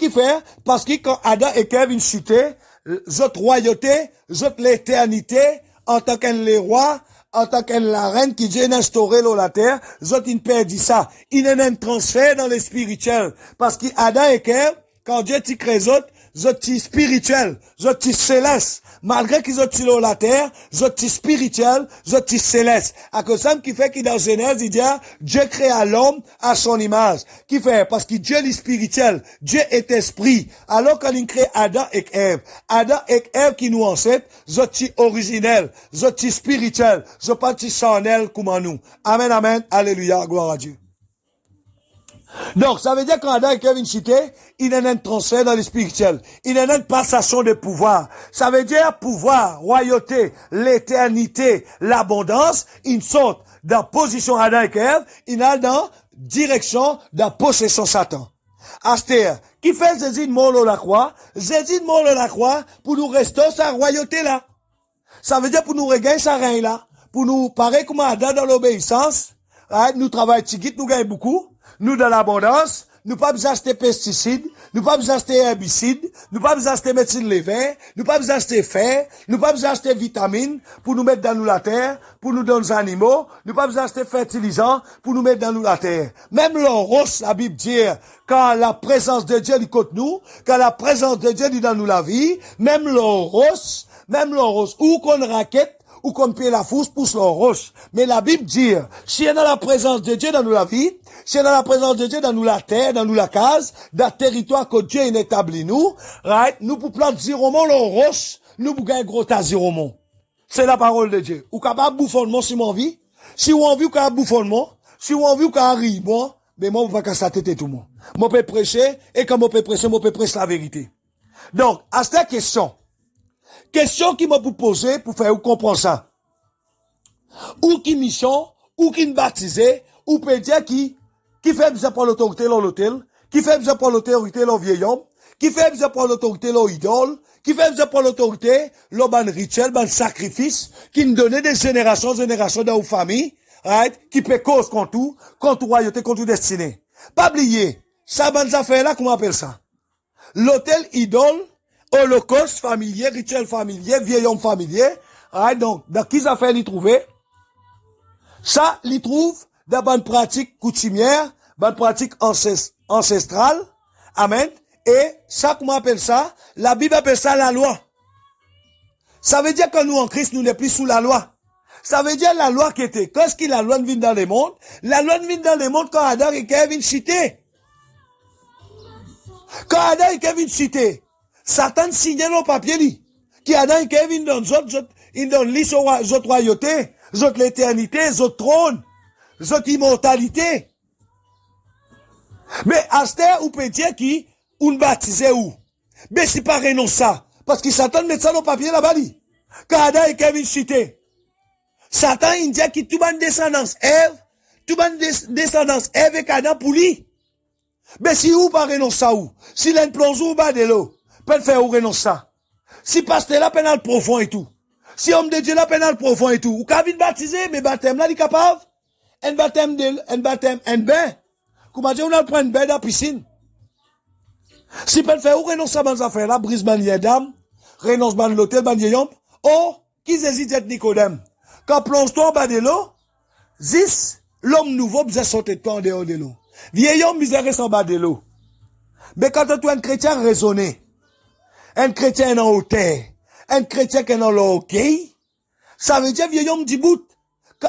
Speaker 1: quand Adam et Ève une cité, votre royauté, votre l'éternité, en tant qu'un roi, en tant qu'un la reine qui vient instaurer la terre, votre une perdit ça. Il y a un transfert dans le spirituel. Parce que Adam et Ève, quand Dieu t'y crée zoti spirituel, zoti céleste. Malgré qu'ils ont tiré la terre, zoti spirituel, zoti céleste. À cause ça qui fait qu'il dans Genèse, il dit, Dieu créa l'homme à son image. Qui fait? Parce que Dieu est spirituel. Dieu est esprit. Alors quand il crée Adam et Ève qui nous enseignent, zoti originel, zoti spirituel, zoti charnel comme nous. Amen, amen. Alléluia. Gloire à Dieu. Donc, ça veut dire qu'en Adam et Kevin cité, il y a un transfert dans le spirituel. Il y a une passation de pouvoir. Ça veut dire pouvoir, royauté, l'éternité, l'abondance. Ils sont dans position Adam et Kevin, ils sont dans direction, dans possession Satan. Astère, qui fait Jésus de mort la croix? Jésus de mort la croix pour nous rester sa royauté là. Ça veut dire pour nous regagner sa règne là. Pour nous, pareil comme Adam dans l'obéissance. Right? Nous travaillons tigit, nous gagnons beaucoup. Nous dans l'abondance, nous pas besoin d'acheter pesticides, nous pas besoin d'acheter herbicides, nous pas besoin d'acheter médecine levée, nous pas besoin d'acheter fer, nous pas besoin d'acheter vitamines pour nous mettre dans nous la terre, pour nous donner aux animaux, nous pas besoin d'acheter fertilisants pour nous mettre dans nous la terre. Même l'oros, la Bible dit, quand la présence de Dieu est contre nous, quand la présence de Dieu est dans nous la vie, même l'oros, ou qu'on raquette, ou qu'on paie la fousse, pousse leur roche. Mais la Bible dit, si est dans la présence de Dieu dans nous la vie, si est dans la présence de Dieu dans nous la terre, dans nous la case, dans le territoire que Dieu a établi nous, right, nous pour planter ziromon leur roche, nous pour gagner gros tas ziromon. C'est la parole de Dieu. Ou capable bouffonnement si mon vie, si ou envie ou capable bouffonnement, si ou envie ou capable rire, bon, mais moi, on va casser la tête tout le monde. Moi, je peux prêcher, et quand moi, je peux prêcher la vérité. Donc, à cette question qui m'a pour poser, pour faire ou comprendre ça. Ou qui mission, ou qui baptisé, ou peut dire qui fait besoin pour l'autorité dans l'hôtel, qui fait besoin pour l'autorité dans vieil homme, qui fait besoin pour l'autorité dans idole, qui fait besoin pour l'autorité, dans ban rituel, ban sacrifice, qui nous donne des générations dans nos familles, right, qui peut cause contre royauté, contre destinée. Pas oublier, ça ban affaire là, comment on appelle ça? L'hôtel idole, holocauste familier, rituel familier, vieil homme familier. Right, donc, dans qui ça fait l'y trouver? Ça, l'y trouve dans bonne pratique coutumière, bonne pratique ancestrale. Amen. Et ça, comment on appelle ça? La Bible appelle ça la loi. Ça veut dire que nous, en Christ, nous n'est plus sous la loi. Ça veut dire la loi qui était. Qu'est-ce que la loi vient dans le monde? La loi vient dans le monde quand Adam et Kevin cité. Quand Adam et Kevin cité. Satan signe nos papiers li. Qui Adam et Kevin donne ils donnent li sur autres royauté, autres l'éternité, autres trône, autres immortalité. Mais Astère ou peut dire qui, ou baptisé où? Mais c'est pas renoncer ça. Parce que Satan met ça dans papier là-bas li. Quand Adam et Kevin cité. Satan, il dit que tout ban descendance Ève et Adam pour lui. Mais si ou pas renoncer ça où? Si l'un plonge ou bas de l'eau. Peut faire ou renoncer ça. Si pasteur là pénal profond et tout. Si homme de Dieu là pénal profond et tout. Ou qu'à vite baptisé, mais baptême là, il est capable. Un baptême, un bain. Comment dire, on a prendre un bain dans la piscine. Si peut faire ou renoncer à ces affaires là, brise ban d'âme, renonce ban l'hôtel, ban yom. Oh, qui hésite être Nicodème. Quand plonge-toi en bas de l'eau, l'homme nouveau, besoin sauter de toi en dehors de l'eau. Vieil homme, besoin rester en bas de l'eau. Mais quand tu es un chrétien raisonné, un chrétien en hauteur, un chrétien qui est dans l'orgueil, ça veut dire vieil homme du bout.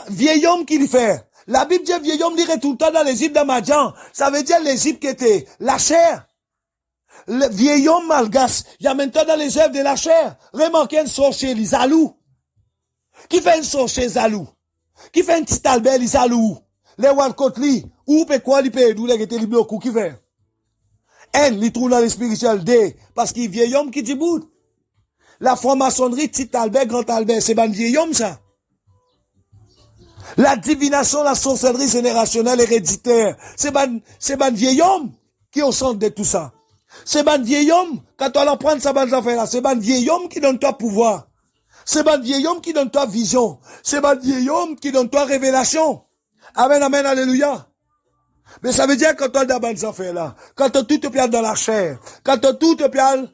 Speaker 1: Vieil homme qui le fait. La Bible dit vieil homme dirait tout le temps dans l'Égypte d'Amadjan. Ça veut dire l'Égypte qui était la chair. Le vieil homme malgache, il y a maintenant dans les œuvres de la chair. Remarquez un sorcier, les Zalou. Qui fait un sorcier Zalou? Qui fait un petit Albert, les Zalou? Les Walcott, ou peut quoi, li peut d'où les gêter, li bloquent, qui fait? N, li trouve dans le spirituel D, parce qu'il vieil homme qui dit bout. La franc-maçonnerie, petit Albert, grand Albert, c'est ban vieil homme, ça. La divination, la sorcellerie générationnelle héréditaire, c'est ban vieil homme qui est au centre de tout ça. C'est ban vieil homme, quand on en prend ça ban affaire là, c'est ban vieil homme qui donne toi pouvoir. C'est ban vieil homme qui donne toi vision. C'est ban vieil homme qui donne toi révélation. Amen, amen, alléluia. Mais ça veut dire quand on a dans ces affaires-là, quand tout te piale dans la chair, quand tout te piale,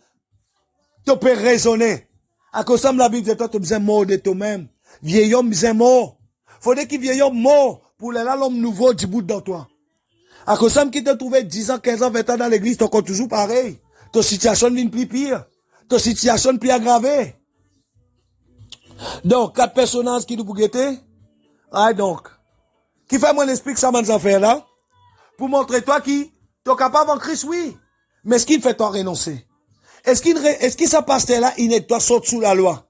Speaker 1: tu peux raisonner. À cause de la Bible, de toi, tu besoin mort de toi-même. Vieil homme, besoin mort. Faudrait qu'il vieil homme mort pour l'homme nouveau du bout dans toi. À cause de qui t'a trouvé 10 ans, 15 ans, 20 ans dans l'église, t'es encore toujours pareil. Ta situation n'est plus pire. Ta situation plus aggravée. Donc, 4 personnages qui nous pour guetter. Ah, donc. Qui fait mon esprit que ça m'a affaires là? Pour montrer toi qui, t'es capable en Christ, oui. Mais est-ce qu'il fait toi renoncer? Est-ce qu'il ça passe là, il est toi saute sous la loi?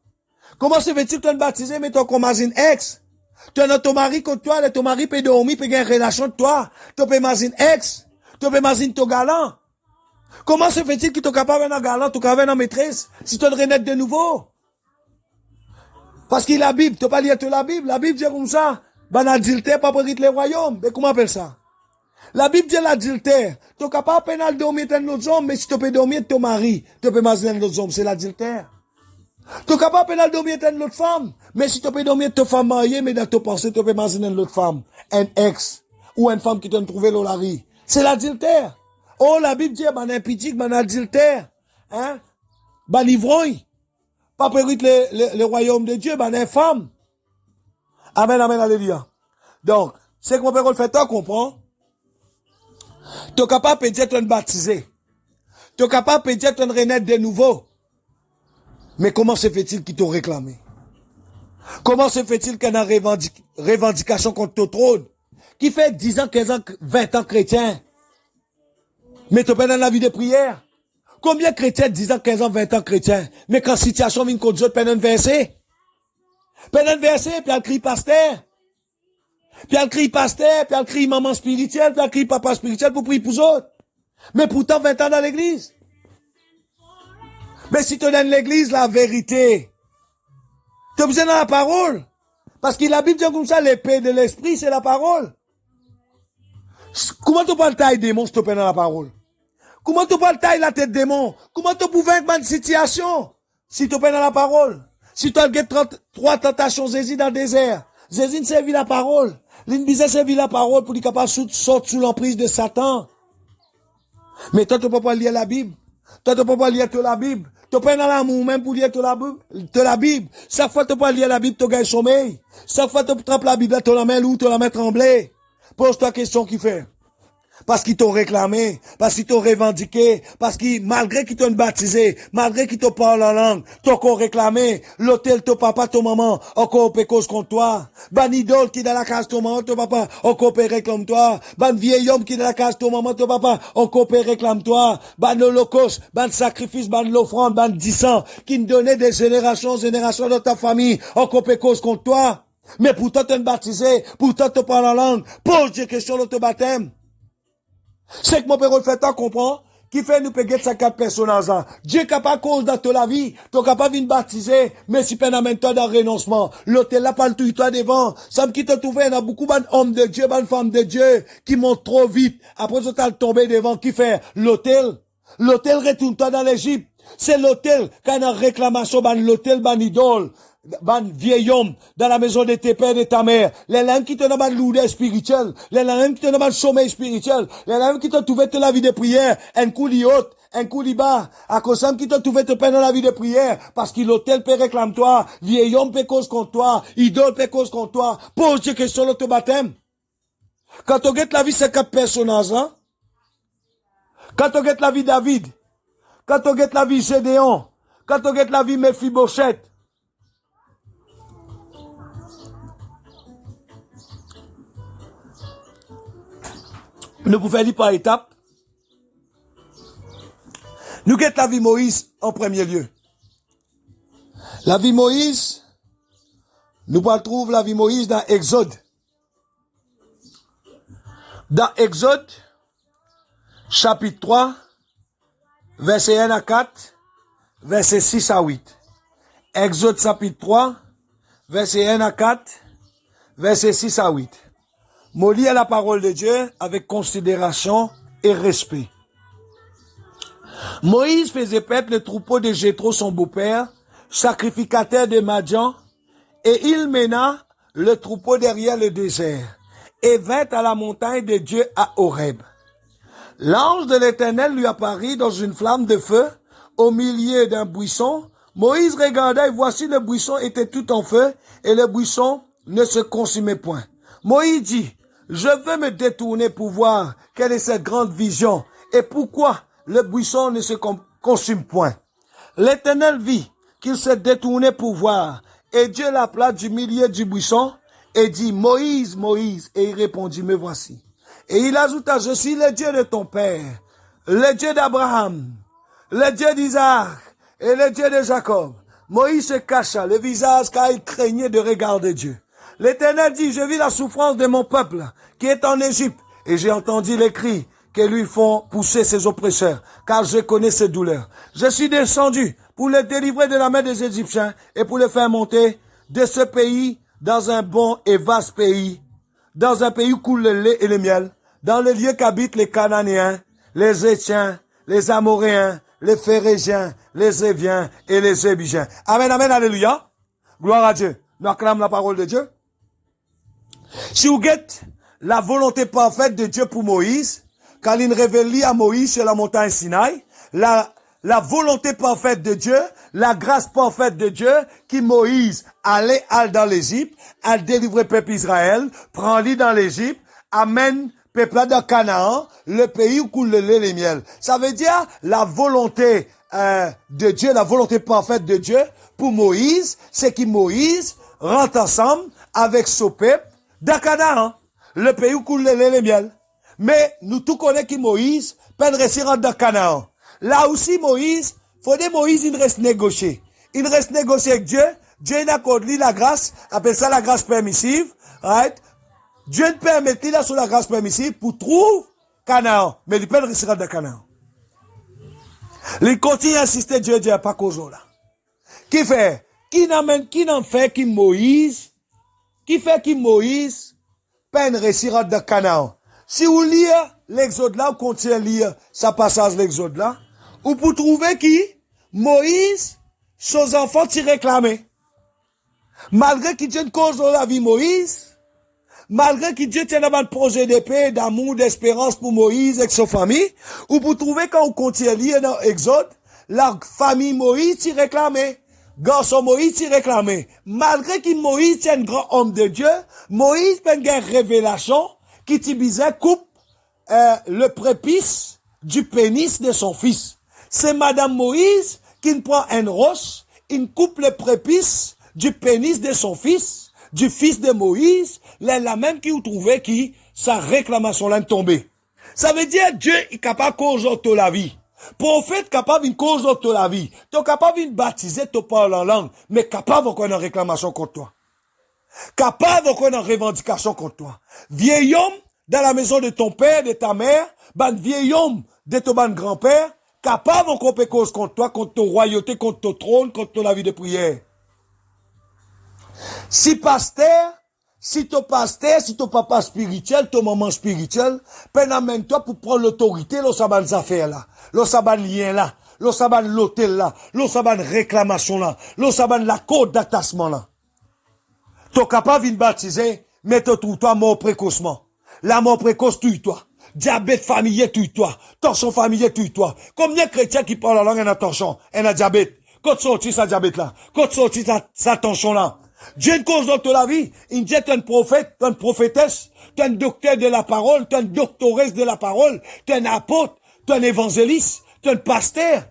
Speaker 1: Comment se fait-il te baptiser, mais toi comme un ex? Tu as ton mari contre toi, ton mari peut dormir, peut gagner une relation de toi. Tu peux imaginer ex. Tu peux imaginer ton galant. Comment se fait-il que tu es capable d'un galant, tu es capable d'un maîtresse, si tu devrais naître de nouveau? Parce qu'il la Bible, tu peux pas lire toute la Bible dit comme ça, ben adultère, pas pour les royaumes. Mais comment on appelle ça? La Bible dit l'adultère. Tu es capable de dormir avec l'autre homme, mais si tu peux dormir avec ton mari, tu peux imaginer l'autre homme, c'est l'adultère. Tu es capable de dormir avec l'autre femme, mais si tu peux dormir avec ta femme mariée, mais dans tes pensées, tu peux imaginer l'autre femme, un ex, ou une femme qui t'a trouvé dans la rue. C'est l'adultère. Oh, la Bible dit, ben impitique, ben adultère, hein, ben ivrogne. Pas périte le royaume de Dieu, ben infâme. Amen, amen, alléluia. Donc, c'est que mon père le fait, tu comprends? Tu es capable de dire que tu es baptisé. Tu es capable de dire que tu es renaître de nouveau. Mais comment se fait-il qu'ils t'ont réclamé? Comment se fait-il qu'il y a une revendication contre ton trône? Qui fait 10 ans, 15 ans, 20 ans chrétien? Mais tu es pas dans la vie de prière? Combien de chrétiens 10 ans, 15 ans, 20 ans chrétiens? Mais quand situation vient contre Dieu, pendant un verset? Pendant un verset, puis elle crie pasteur. Puis elle crie pasteur, puis elle crie maman spirituelle, puis elle crie papa spirituel pour prier pour eux autres. Mais pourtant 20 ans dans l'église. Mais si tu donnes l'église la vérité, tu as besoin de la parole. Parce que la Bible dit comme ça, l'épée de l'esprit, c'est la parole. Comment tu peux tailler démon si tu peux dans la parole? Comment tu peux tailler la tête démon? Comment tu peux vaincre une situation si tu peux dans la parole? Si tu as 3 tentations, Jésus dans le désert. Jésus ne servit la parole. L'une disait servir la parole pour être capable de sortir sous l'emprise de Satan. Mais toi, tu ne peux pas lire la Bible. Toi, tu ne peux pas lire toute la Bible. Tu peux pas dans l'amour même pour lire toute la Bible. Chaque fois que tu peux pas lire la Bible, tu gagnes sommeil. Chaque fois que tu trempes la Bible, tu la main lourde, tu la main tremblée. Pose-toi la question qui fait. Parce qu'ils t'ont réclamé, parce qu'ils t'ont revendiqué, parce qu'ils, malgré qu'ils t'ont baptisé, malgré qu'ils t'ont parlé en langue, t'ont encore réclamé, l'hôtel, ton papa, ton maman, encore peut cause contre toi. Ban idole qui est dans la case, ton maman, ton papa, encore peut réclame toi. Ban vieil homme qui est dans la case, ton maman, ton papa, encore peut réclame toi. Ban holocauste, ban sacrifice, ban l'offrande, ban 10 ans, qui ne donnait des générations en générations dans ta famille, encore peut cause contre toi. Mais pourtant t'es baptisé, pourtant tu parles en langue, pose des questions dans ton baptême. C'est que mon père le fait, tu comprends? Qui fait nous payer sa 4 personnages. Dieu est capable cause dans toute la vie. Tu es capable de baptiser, mais si peine amène toi dans le renoncement. L'hôtel là, pas le tout, toi devant. Ça me quitte trouver, il y a beaucoup d'hommes de Dieu, de femmes de Dieu, qui montent trop vite. Après, tu as tombé devant. Qui fait? L'hôtel. L'hôtel retourne toi dans l'Égypte. C'est l'hôtel, quand il y a une réclamation, l'hôtel, idole. Ban vieil homme dans la maison de tes pères et de ta mère, les langues qui te demandent l'oudé spirituel, les langues qui te demandent le sommeil spirituel, les langues qui te trouvent de la vie de prière, un coup li haute, un coup li bas, à cause qui te trouvent te peine dans la vie de prière, parce que l'hôtel peut réclame toi, vieil homme peut cause contre toi, idole peut cause contre toi, pose des questions sur ton baptême. Quand on guette la vie, c'est 4 personnages, hein? Quand on guette la vie David, quand on guette la vie Gédéon, quand on guette la vie Mephibosheth, nous pouvons aller par étapes. Nous guettons la vie Moïse en premier lieu. La vie Moïse, nous pouvons trouver la vie Moïse dans Exode. Dans Exode, chapitre 3, verset 1 à 4, verset 6 à 8. Exode chapitre 3, verset 1 à 4, verset 6 à 8. Moi, lis la parole de Dieu avec considération et respect. Moïse faisait paître le troupeau de Jéthro, son beau-père, sacrificateur de Madian, et il mena le troupeau derrière le désert, et vint à la montagne de Dieu à Horeb. L'ange de l'Éternel lui apparut dans une flamme de feu, au milieu d'un buisson. Moïse regarda, et voici le buisson était tout en feu, et le buisson ne se consumait point. Moïse dit, je veux me détourner pour voir quelle est cette grande vision et pourquoi le buisson ne se consume point. L'Éternel vit qu'il se détournait pour voir et Dieu l'appela du milieu du buisson et dit, Moïse, Moïse, et il répondit, me voici. Et il ajouta, je suis le Dieu de ton père, le Dieu d'Abraham, le Dieu d'Isaac et le Dieu de Jacob. Moïse se cacha le visage car il craignait de regarder Dieu. L'Éternel dit, je vis la souffrance de mon peuple qui est en Égypte, et j'ai entendu les cris que lui font pousser ses oppresseurs, car je connais ses douleurs. Je suis descendu pour les délivrer de la main des Égyptiens et pour les faire monter de ce pays dans un bon et vaste pays, dans un pays où coule le lait et le miel, dans le lieu qu'habitent les Cananéens, les Étiens, les Amoréens, les Phérégiens, les Éviens et les Ébigiens. Amen, amen, alléluia. Gloire à Dieu. Nous acclamons la parole de Dieu. Si vous guettez la volonté parfaite de Dieu pour Moïse, quand il révèle à Moïse sur la montagne Sinaï, la volonté parfaite de Dieu, la grâce parfaite de Dieu, qui Moïse allait dans l'Égypte, a délivré le peuple Israël, prend-lui dans l'Égypte, amène peuple de Canaan, le pays où coule le lait et le miel. Ça veut dire la volonté de Dieu, la volonté parfaite de Dieu pour Moïse, c'est que Moïse rentre ensemble avec son peuple de Canaan, le pays où coule le lait et le miel. Mais nous tout connaissons que Moïse peut réussir dans Canaan. Là aussi Moïse, faudrait Moïse il reste négocier. Il reste négocier avec Dieu. Dieu n'accorde lui la grâce, appelle ça la grâce permissive, right? Dieu ne permet là sur la grâce permissive pour trouver Canaan, mais il peut réussir dans Canaan. Il continue à insister Dieu dit pas cause là. Qui fait? Qui n'en fait qui Moïse? Qui fait qui Moïse peine réussir dans Canaan? Si vous lisez l'Exode là, vous continuez à lire ça passage l'Exode là, ou pour trouver qui Moïse, ses enfants t'y réclamaient. Malgré qu'il Dieu ne cause dans la vie Moïse, malgré que Dieu tient un projet de paix, d'amour, d'espérance pour Moïse et sa famille, ou pour trouver quand on continue à lire dans Exode, la famille Moïse t'y réclamait. Garçon Moïse t'y réclamait. Malgré que Moïse tient un grand homme de Dieu, Moïse peut une révélation qui t'y disait coupe le prépuce du pénis de son fils. C'est Madame Moïse qui prend un roche, il coupe le prépuce du pénis de son fils, du fils de Moïse, la même qui vous trouvez qui sa réclamation là tombée. Ça veut dire Dieu est capable de causer toute la vie. Prophète capable de causer toute la vie. Tu es capable de baptiser, tu parles en langue, mais capable qu'on ait une réclamation contre toi. Capable qu'on ait une revendication contre toi. Vieil homme dans la maison de ton père, de ta mère, vieil homme de ton grand-père, capable qu'on peut cause contre toi, contre ton royauté, contre ton trône, contre ton vie de prière. Si pasteur, si ton papa spirituel, ton maman spirituelle, peine amène-toi pour prendre l'autorité, l'on saban des affaires là, l'on saban lien là, l'on saban l'hôtel là, l'on saban réclamation là, l'on saban la code d'attachement là. T'es capable de baptiser, mais tu trouves-toi mort précocement. La mort précoce, tue-toi. Diabète familier, tue-toi. Tension familier, tue-toi. Combien de chrétiens qui parlent la langue en tension, en diabète? Quand sorti sa diabète là? Quand sorti sa tension là? Dieu ne cause dans la vie. Il dit, tu es un prophète, tu es une prophétesse, tu es un docteur de la parole, tu es une doctoresse de la parole, tu es un apôtre, tu es un évangéliste, tu es un pasteur,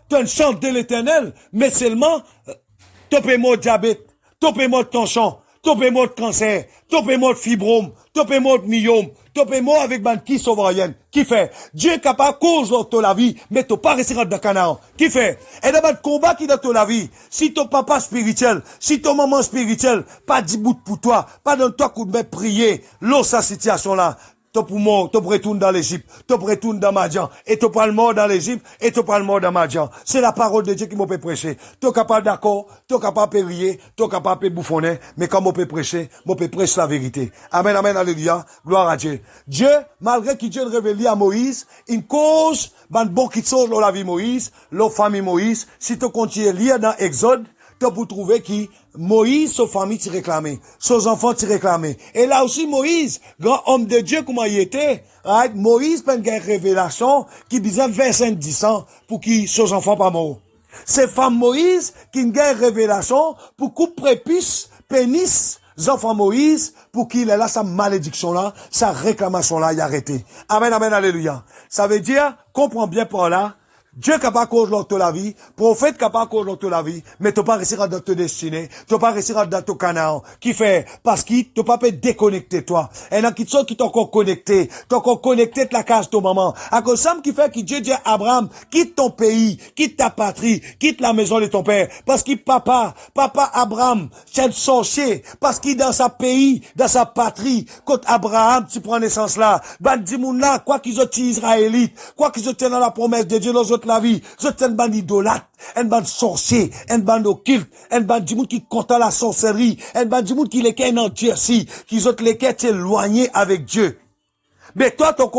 Speaker 1: tu es un chante de l'éternel, mais seulement, topez-moi de diabète, topez-moi de tension, topez-moi de cancer, topez-moi de fibrome, topez-moi de myome, topez-moi avec qui sauvarienne. Qui fait? Dieu est capable de cause dans la vie, mais tu pas réussir dans Canaan. Qui fait? Et dans le combat qui dans la vie, si ton papa spirituel, si ton maman spirituelle, pas 10 bouts pour toi, pas dans toi coup de main prier, l'eau sa situation là, tu pour mort, tu retournes dans l'Égypte, tu retournes dans Madian, et tu pas le mort dans l'Égypte, et tu pas le mort dans Madian. C'est la parole de Dieu qui m'a peut prêcher. Tu es capable d'accord, tu es capable de rier, tu es capable de bouffonner, mais quand moi peut prêcher, moi peut prêcher la vérité. Amen, amen, alléluia, gloire à Dieu. Dieu, malgré que Dieu révèle à Moïse, une cause, bon qui sauve la vie Moïse, la famille Moïse, si tu continues à lire dans Exode, tu pour trouver qui Moïse, sa famille t'y réclamait, ses enfants t'y réclamaient. Et là aussi Moïse, grand homme de Dieu comment il était, right? Moïse peut une révélation qui disait 25 ans pour qui ses enfants pas morts. C'est femme Moïse qui a une révélation pour couper prépuce, pénis, enfants Moïse pour qu'il ait là sa malédiction là, sa réclamation là, il a arrêté. Amen, amen, alléluia. Ça veut dire, comprends bien par là, Dieu capable cause dans la vie, prophète capable cause dans la vie, mais tu pas réussir dans ta destinée, tu pas réussir dans ton Canaan. Qui fait? Parce qu'il tu pas peut déconnecter toi. Et là, qui sont qui t'ont encore connecté, t'ont encore connecté de la case ton maman. À cause ça, qui fait que Dieu dit à Abraham, quitte ton pays, quitte ta patrie, quitte la maison de ton père. Parce qu'il papa Abraham, c'est un sorcier. Parce qu'il dans sa pays, dans sa patrie, quand Abraham, tu prends naissance là, ben, dis-moi là, quoi qu'ils ont israélites, quoi qu'ils ont dans la promesse de Dieu, dans la vie, c'est une bande idolâtre, une bande sorcier, une bande occulte, une bande du monde qui compte la sorcellerie, une bande du monde qui les qu'est en Jersey, qui ont les qu'est éloignés avec Dieu. Mais toi, ton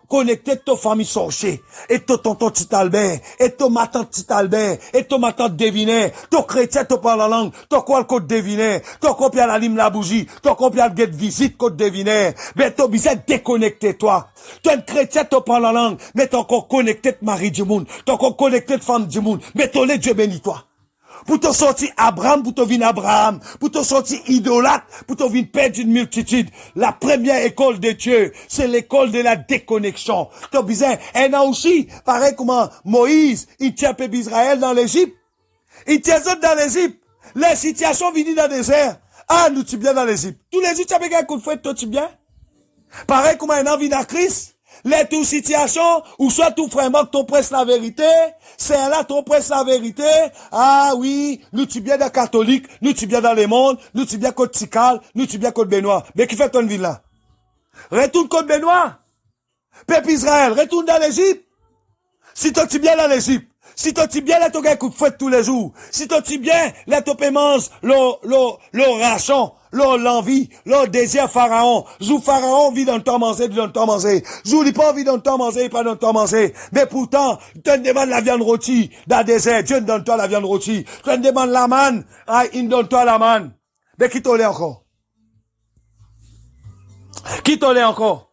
Speaker 1: connecté de ta famille sorcier, et ton tonton petit Albert, et ton ma tante petit Albert, et ton ma tante devinait, ton chrétien te parle la langue, ton quoi le code devinait, ton copia la lime la bougie, ton copia le guet visite code devinait, mais ton bisait déconnecté toi. Ton chrétien te parle la langue, mais ton encore connecté de Marie du monde, ton encore connecté de femme du monde, mais ton Dieu bénis toi. Pour te sortir Abraham, pour te venir Abraham, pour te sortir idolâtre, pour te venir perdre une multitude. La première école de Dieu, c'est l'école de la déconnexion. Tu bizarre, elle a aussi, pareil comment Moïse, il tient peuple Israël dans l'Égypte. Il tient ça dans l'Égypte. Les situations viennent dans le désert. Ah, nous tu bien dans l'Égypte. Tous les jours, tu as un coup de fouet, toi tu bien. Pareil comment elle a envie dans Christ. Les tout situations, ou soit tout vraiment que ton presse la vérité, c'est là ton presse la vérité, ah oui, nous tu bien dans catholique, nous tu bien dans les mondes, nous tu bien côte Tikal, nous tu bien côte Benoît. Mais qui fait ton ville là? Retourne côte Benoît. Peuple Israël, retourne dans l'Égypte. Si toi tu bien dans l'Égypte, si toi tu bien là ton gars coup de fouette tous les jours, si toi tu bien là ton paiement, le ration, l'envie, le désir pharaon. Zou pharaon vit dans le temps manger, dans le temps manger. Zou il pas envie dans le temps manger, pas dans le temps manger. Mais pourtant, tu te demandes la viande rôtie dans le désert, Dieu donne toi la viande rôtie. Tu te demandes la manne, ah, il donne toi la manne. Mais qui t'en l'est encore? Qui t'en l'est encore?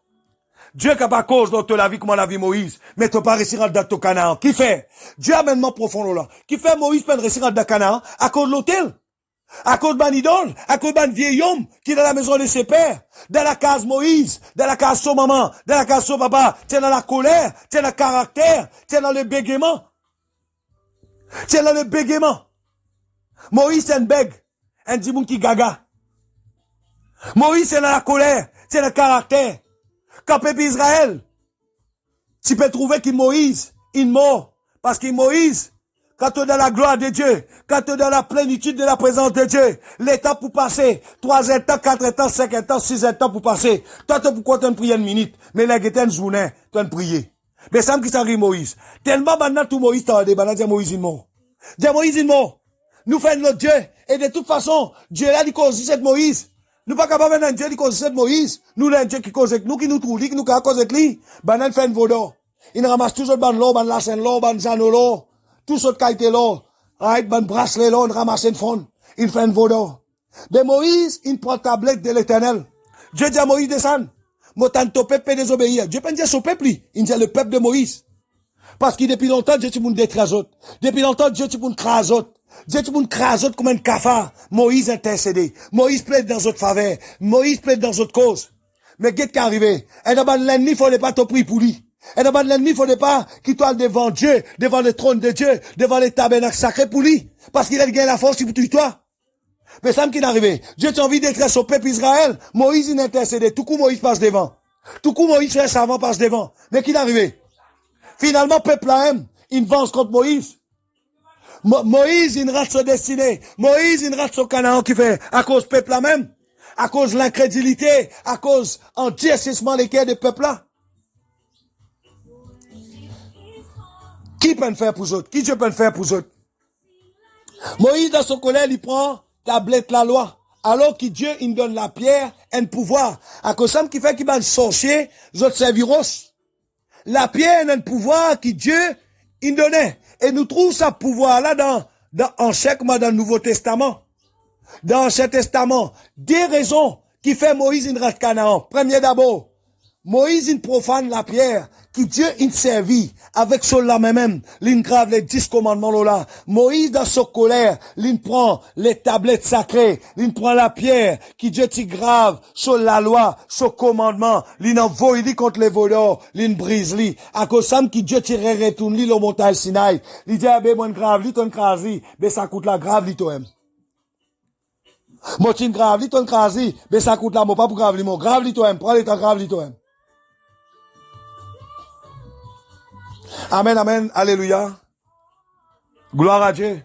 Speaker 1: Dieu qui a pas cause dans la vie, comme la vie Moïse, mais tu pas réussir à dans ton Canaan. Qui fait? Dieu amènement profond là. Qui fait Moïse peut réussir à dans Canaan à cause de l'hôtel? À cause de ban idole, à cause de ban vieil homme qui est dans la maison de ses pères, dans la case Moïse, dans la case son maman, dans la case son papa, t'es dans la colère, t'es dans le caractère, t'es dans le bégaiement. T'es dans le bégaiement. Moïse c'est un bègue, un dimoun qui gaga. Moïse c'est dans la colère, c'est dans le caractère. Quand peuple Israël, tu peux trouver que Moïse, il mort, parce que Moïse, quand tu es dans la gloire de Dieu, quand tu es dans la plénitude de la présence de Dieu, l'étape pour passer, 3 étapes, 4 étapes, 5 étapes, 6 étapes pour passer. Toi, tu pourquoi tu prier une minute, mais là, tu une journée, tu prier. Mais ça me qui s'arrive Moïse. Tellement maintenant tout Moïse t'as dit, dit Moïse il mort. Dis Moïse il mort. Nous faisons notre Dieu. Et de toute façon, Dieu là dit cause de Moïse. Nous pas capables d'un Dieu qui cause de Moïse. Nous un Dieu qui cause avec nous, qui nous trouve, qui nous cause avec lui. Banan fait une vaudor. Il ramasse toujours ban l'eau, ban la scène l'eau, ban zano l'eau. Tout ce qualité l'eau. Right, ban bracelet l'eau, il ramasse une fond. Il fait une vaudor. Mais Moïse, il prend tablette de l'éternel. Dieu dit à Moïse descend. Motan ton peuple désobéir. Dieu peut dire son peuple, il dit le peuple de Moïse. Parce que depuis longtemps, Dieu tu moun détruire autres. Depuis longtemps, Dieu tu moun crase autres. Dieu tu moun crase autres comme un cafard. Moïse intercédé. Moïse plaide dans votre faveur. Moïse plaide dans votre cause. Mais qu'est-ce qui est arrivé? Et d'abord, l'ennemi, il fallait pas te prier pour lui. Et d'abord, l'ennemi, il fallait pas qu'il soit devant Dieu, devant le trône de Dieu, devant les tabernacles sacrés pour lui. Parce qu'il a gagné la force pour tuer toi. Mais ça qui est arrivé. Dieu tu as envie d'être son peuple Israël. Moïse, il intercédé. Tout coup, Moïse passe devant. Tout coup, Moïse fait savant passe devant. Mais qui est arrivé? Finalement, peuple là aime, il venge contre Moïse. Moïse, il rate sa destinée. Moïse, il rate son Canaan qui fait, à cause peuple là même, à cause de l'incrédulité, à cause endurcissement des cœurs des peuples là. Qui peut le faire pour eux autres? Qui Dieu peut le faire pour eux autres? Moïse, dans son colère, il prend tablette la loi. Alors que Dieu, il donne la pierre, un pouvoir. À cause de ça, qui fait qu'il va le sorcier, les autres serviront. La pierre a un pouvoir que Dieu il donnait. Et nous trouvons ce pouvoir-là dans le Nouveau Testament. Dans l'Ancien Testament. Des raisons qui fait Moïse une rate Canaan. Premier d'abord, Moïse, il profane la pierre, qui Dieu, il servit, avec ce là même, il grave les 10 commandements là. Moïse, dans sa colère, il prend les tablettes sacrées, il prend la pierre, qui Dieu t'y grave, sur la loi, sur commandement, il envoie, il contre les voleurs, il brise, li. À cause de qui Dieu t'y retourne, li, le montagne Sinaï. Il dit, ah, ben, mon grave, li, ton crasi, ben, ça coûte la grave, li, toi-même. Motin grave, li, ton crasi, ben, ça coûte la, mon pas pour grave, li, mon grave, li, toi-même, prends les temps grave, li, toi-même. Amen, amen, alléluia. Gloire à Dieu.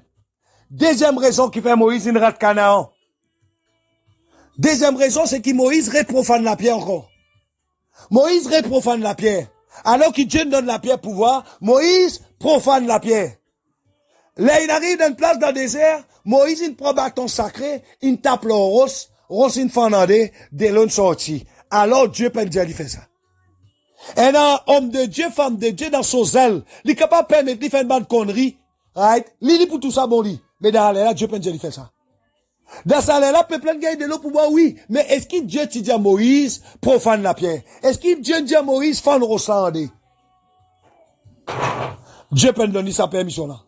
Speaker 1: Deuxième raison qui fait Moïse une rate Canaan. Deuxième raison, c'est que Moïse réprofane la pierre encore. Moïse réprofane la pierre. Alors que Dieu donne la pierre pouvoir, Moïse profane la pierre. Là, il arrive dans une place dans le désert, Moïse, il prend bâton sacré, il tape le rose, il fanandé, des l'on sorti. Alors Dieu peut dire, il fait ça. Un homme de Dieu, femme de Dieu, dans son zèle, il est capable de permettre de faire une bonne connerie, right? Il dit pour tout ça, bon lit. Mais dans là, Dieu peut dire, il fait ça. Dans ça, là, peut plein de gars de l'eau pour boire, oui. Mais est-ce que Dieu te dit à Moïse, profane la pierre? Est-ce que Dieu dit à Moïse, fan ressandé? Dieu peut donner sa permission là.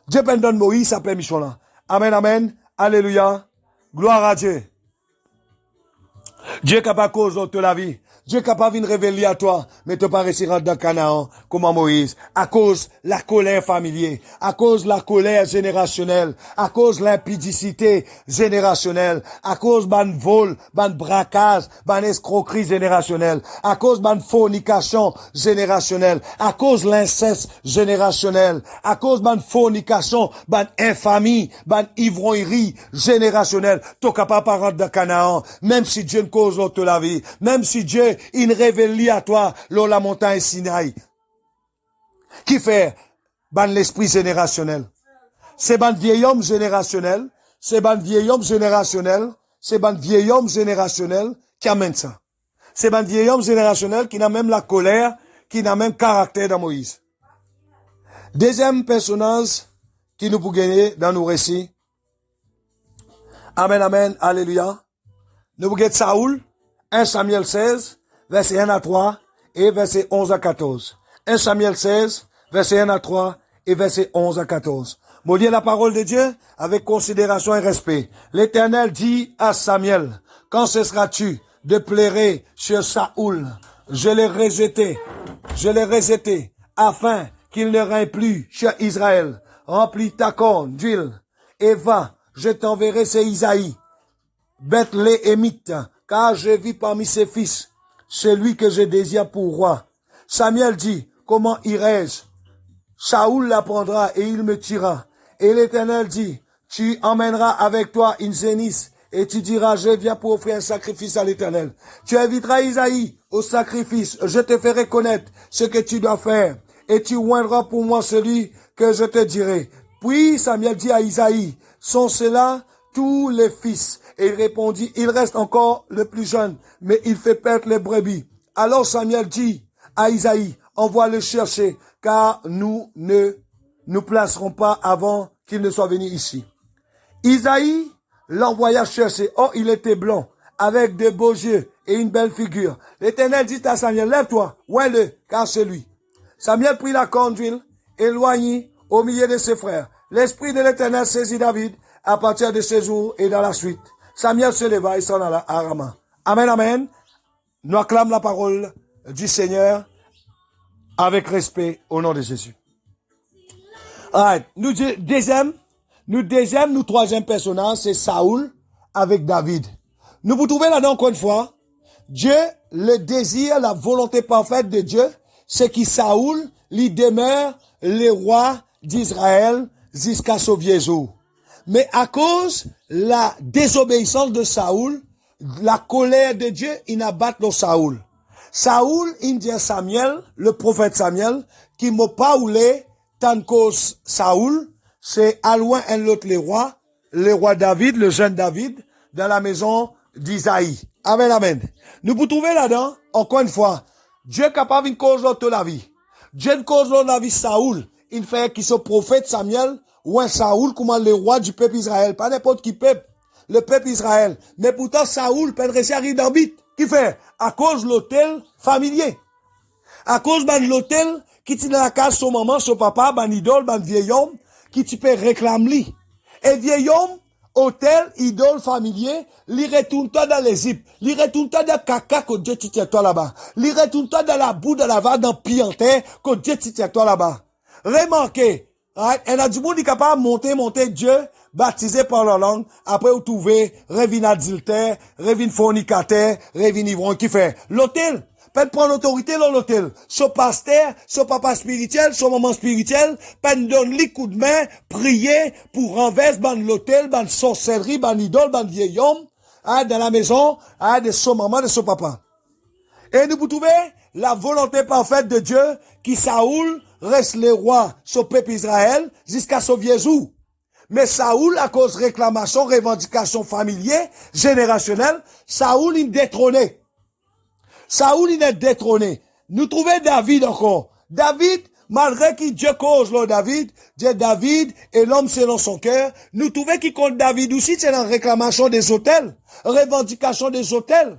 Speaker 1: Dieu peut donner Moïse sa permission là. Amen, amen. Alléluia. Gloire à Dieu. Dieu est capable de causer la vie. Dieu est capable de révéler à toi, mais tu pas réussi à rentrer dans Canaan, comme à Moïse, à cause de la colère familière, à cause de la colère générationnelle, à cause de l'impudicité générationnelle, à cause d'un vol, d'un braquage, d'une escroquerie générationnelle, à cause d'une fornication générationnelle, à cause de l'inceste générationnel, à cause d'une fornication, d'une infamie, d'une ivrognerie générationnelle. Tu es capable de rentrer dans Canaan, même si Dieu ne cause l'autre la vie, même si Dieu il révèle à toi la montagne Sinaï. Qui fait l'esprit générationnel? C'est ban vieil homme générationnel, c'est ban vieil homme générationnel, c'est ban vieil homme générationnel qui amène ça. C'est ban vieil homme générationnel qui n'a même la colère, qui n'a même caractère dans Moïse. Deuxième personnage qui nous peut gagner dans nos récits. Amen, amen, alléluia. Nous pouvons Saoul, 1 Samuel 16, verset 1 à 3 et verset 11 à 14. 1 Samuel 16, verset 1 à 3 et verset 11 à 14. Maudit la parole de Dieu avec considération et respect. L'Éternel dit à Samuel, quand cesseras-tu de pleurer sur Saoul? Je l'ai rejeté, afin qu'il ne règne plus sur Israël. Remplis ta corne d'huile et va, je t'enverrai c'est Isaïe, Bethléemite, car je vis parmi ses fils, celui que je désire pour roi. Samuel dit, comment irai-je? Saoul l'apprendra et il me tuera. Et l'Éternel dit, tu emmèneras avec toi une génisse et tu diras, je viens pour offrir un sacrifice à l'Éternel. Tu inviteras Isaïe au sacrifice, je te ferai connaître ce que tu dois faire et tu oindras pour moi celui que je te dirai. Puis Samuel dit à Isaïe, sont ceux-là tous les fils? Et il répondit, il reste encore le plus jeune, mais il fait perdre les brebis. Alors Samuel dit à Isaïe, envoie le chercher, car nous ne nous placerons pas avant qu'il ne soit venu ici. Isaïe l'envoya chercher. Oh, il était blanc, avec de beaux yeux et une belle figure. L'Éternel dit à Samuel, lève-toi, ouin-le, car c'est lui. Samuel prit la corne d'huile, éloigné au milieu de ses frères. L'Esprit de l'Éternel saisit David à partir de ce jour et dans la suite. Samuel se leva et s'en alla à Rama. Amen, amen. Nous acclamons la parole du Seigneur avec respect au nom de Jésus. Alright. Nous troisième personnage, c'est Saoul avec David. Nous vous trouvez là-dedans encore une fois. Dieu, le désir, la volonté parfaite de Dieu, c'est que Saoul, lui demeure le roi d'Israël jusqu'à ce vieux jour. Mais à cause la désobéissance de Saoul, la colère de Dieu, il abat le Saoul. Saoul, il dit à Samuel, le prophète Samuel, qui m'a pas oulé, tant cause Saoul, c'est à loin un autre le roi David, le jeune David, dans la maison d'Isaïe. Amen, amen. Nous vous trouvez là-dedans, encore une fois, Dieu est capable de cause l'autre la vie. Dieu ne cause l'autre la vie Saoul. Il fait qu'il soit prophète Samuel, ou un Saoul, comme le roi du peuple Israël. Pas n'importe qui peuple, le peuple Israël. Mais pourtant, Saoul, peut rester arrive dans bit. Qui fait? À cause de l'hôtel familier. À cause de l'hôtel qui tient dans la case son maman, son papa, ban idole, ban vieil homme, qui tu peux réclamer lui. Et vieil homme, hôtel, idole familier, li retourne-toi dans les zips, li retourne-toi dans caca que Dieu tient-toi là-bas. Li retourne-toi dans la boue de la vague, dans pianté que Dieu tient-toi là-bas. Remarquez, right? Et a du monde qui est capable de monter Dieu, baptisé par la langue, après vous trouvez, revin adultère, revin fornicateur, revin ivrogne, qui fait? L'hôtel. Peut prendre l'autorité dans l'hôtel. Son pasteur, son papa spirituel, son maman spirituel, peut donner les coups de main, prier pour renverser ban l'hôtel, ban sorcellerie, ban idole, ban vieil homme, dans la maison, de son maman, de son papa. Et nous pouvons trouver la volonté parfaite de Dieu qui Saoul reste le roi, son peuple Israël, jusqu'à son Jésus. Mais Saoul, à cause de réclamation, revendication familière, générationnelle, Saoul est détrôné. Saoul, il est détrôné. Nous trouvons David encore. David, malgré qu'il Dieu cause le David, Dieu David et l'homme selon son cœur, nous trouvons qu'il compte David aussi, c'est la réclamation des hôtels, revendication des hôtels.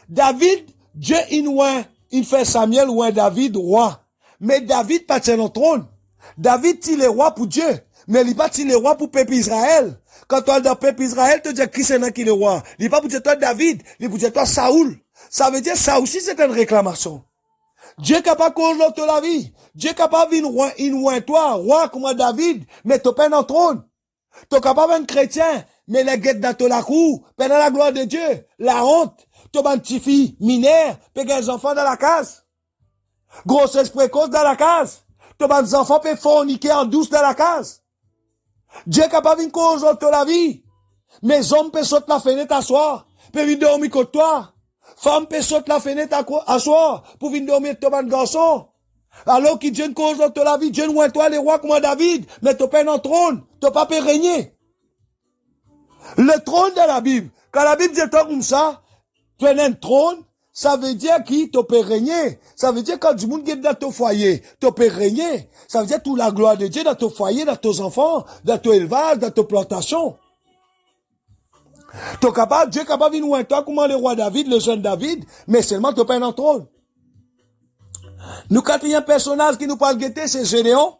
Speaker 1: David, Dieu il fait Samuel ou un David roi. Mais David pas tient le trône. David, il est roi pour Dieu. Mais il pas il est roi pour peuple Israël. Quand tu as le peuple Israël, tu dis qui c'est qui est roi. Il pas pour dire toi David, il pour dire toi Saoul. Ça veut dire ça aussi c'est une réclamation. Dieu est capable de causer la vie. Dieu est capable de toi, roi comme David, mais tu pas dans le trône. Tu es capable d'être chrétien, mais les guettes dans la cour, pendant la gloire de Dieu, la honte, tu es un petit fille mineur, tu as des enfants dans la case. Grossesse précoce dans la case. Tu as des enfants qui forniquer en douce dans la case. Dieu est capable de causer la vie. Mes hommes peuvent sauter la fenêtre à soir, peuvent venir dormir contre toi. Femme peut sauter la fenêtre à soir pour venir dormir ton garçon. Alors que Dieu ne cause dans la vie, Dieu ne voit toi les rois comme David, mais tu pas dans le trône, tu pas pu régner. Le trône de la Bible, quand la Bible dit toi comme ça, tu as un trône, ça veut dire qui tu peux régner. Ça veut dire quand du monde est dans ton foyer, tu peux régner. Ça veut dire toute la gloire de Dieu dans ton foyer, dans tes enfants, dans ton élevage, dans tes plantations. Dieu est capable de nous toi comment le roi David, le jeune David, mais seulement tu pas un trône. Nous, quatrième personnage qui nous parle guetter, c'est Gédéon.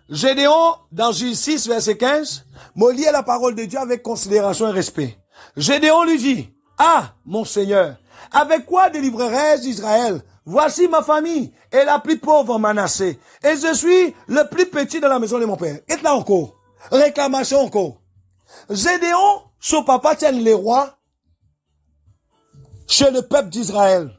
Speaker 1: Gédéon, dans Juge 6, verset 15, me lit la parole de Dieu avec considération et respect. Gédéon lui dit, ah, mon Seigneur, avec quoi délivrerai-je Israël? Voici ma famille est la plus pauvre en Manassé, et je suis le plus petit de la maison de mon père. Et là encore, réclamation encore. Gédéon, son papa tient les rois chez le peuple d'Israël.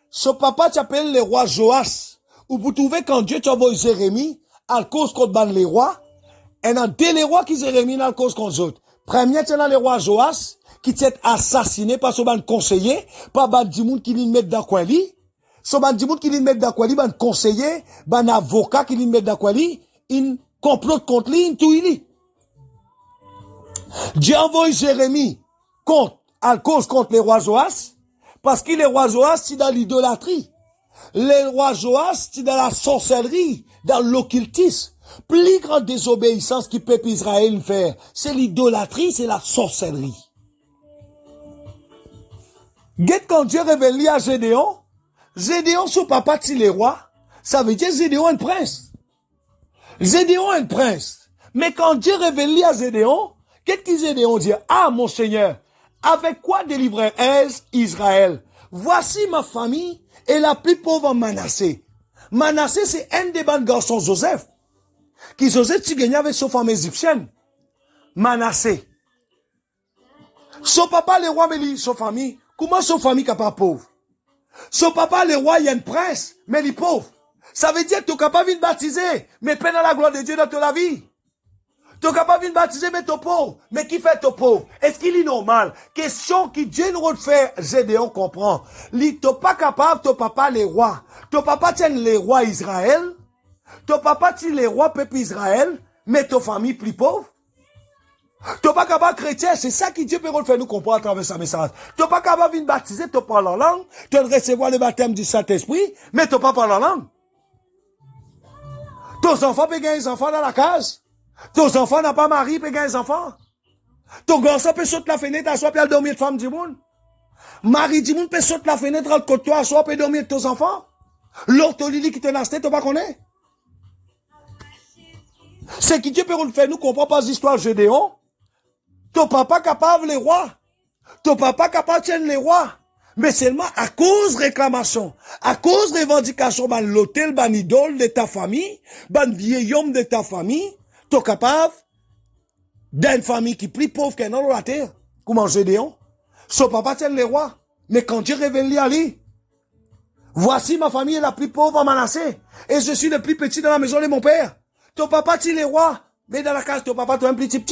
Speaker 1: Son papa s'appelle les rois Joas. Ou vous trouvez quand Dieu t'a envoyé Jérémie, à cause contre les rois, et dans deux les rois qui Jérémie à cause contre les autres. Premier, c'est dans les rois Joas, qui s'est assassiné par son conseiller, par ban dimoun qui l'y met dans quoi li. Son ban dimoun qui l'y met dans quoi li, ban conseiller, ban avocat qui l'y met dans quoi li, il complote contre lui, il tout il. Dieu envoie Jérémie à cause contre les rois Joas, parce que les rois Joas, c'est dans l'idolâtrie. Les rois Joas, c'est dans la sorcellerie, dans l'occultisme. Plus grande désobéissance que peuple Israël fait, c'est l'idolâtrie, c'est la sorcellerie. Guette quand Dieu révèle à Gédéon, Gédéon, son papa, c'est les rois, ça veut dire Gédéon est un prince. Gédéon est un prince. Mais quand Dieu révèle à Gédéon, qu'est-ce que Gédéon dit? Ah, mon Seigneur, avec quoi délivrerai-je Israël? Voici ma famille est la plus pauvre en Manassé. Manassé, c'est un des bons garçons Joseph. Qui Joseph, tu gagnais avec sa femme égyptienne. Manassé. Son papa, le roi, mais sa famille, comment son famille n'est pas pauvre? Son papa, le roi, il y a un prince, mais il est pauvre. Ça veut dire que tu es capable de baptiser, mais peine à la gloire de Dieu dans ta vie. Tu es capable de baptiser, mais tu es pauvre. Mais qui fait ton pauvre? Est-ce qu'il est normal? Question qui Dieu nous fait, Gédéon comprend. Tu n'es pas capable, ton papa, les rois. Ton papa tient les rois Israël. Ton papa tient les rois peuple Israël, mais ton famille plus pauvre. Tu n'es pas capable chrétien, c'est ça que Dieu peut faire nous comprendre à travers sa message. Tu n'es pas capable de baptiser, tu parles en langue, tu dois recevoir le baptême du Saint-Esprit, mais tu n'es pas parler en langue. Tes enfants peuvent gagner des enfants dans la case. Tes enfants n'ont pas mari, peuvent gagner des enfants. Ton garçon peut sauter la fenêtre, à soi, puis aller dormir de femme du monde. Marie dit, moun peut sauter la fenêtre entre toi, soit peut dormir avec tes enfants. L'autre Lili qui te nasté, tu pas connaître. C'est qui Dieu peut nous faire, nous comprend pas l'histoire Gédéon. Ton papa capable les rois. Ton papa capable de tenir les rois. Mais seulement à cause réclamation, à cause revendication, ban l'hôtel, ban idole de ta famille, ban vieil homme de ta famille, tu es capable d'une famille qui est plus pauvre qu'un homme de la terre. Comment Gédéon? Son papa tient les rois. Mais quand Dieu révèle à lui, voici ma famille est la plus pauvre à Manassé. Et je suis le plus petit dans la maison de mon père. Ton papa tient les rois. Mais dans la case, ton papa, tu es un petit.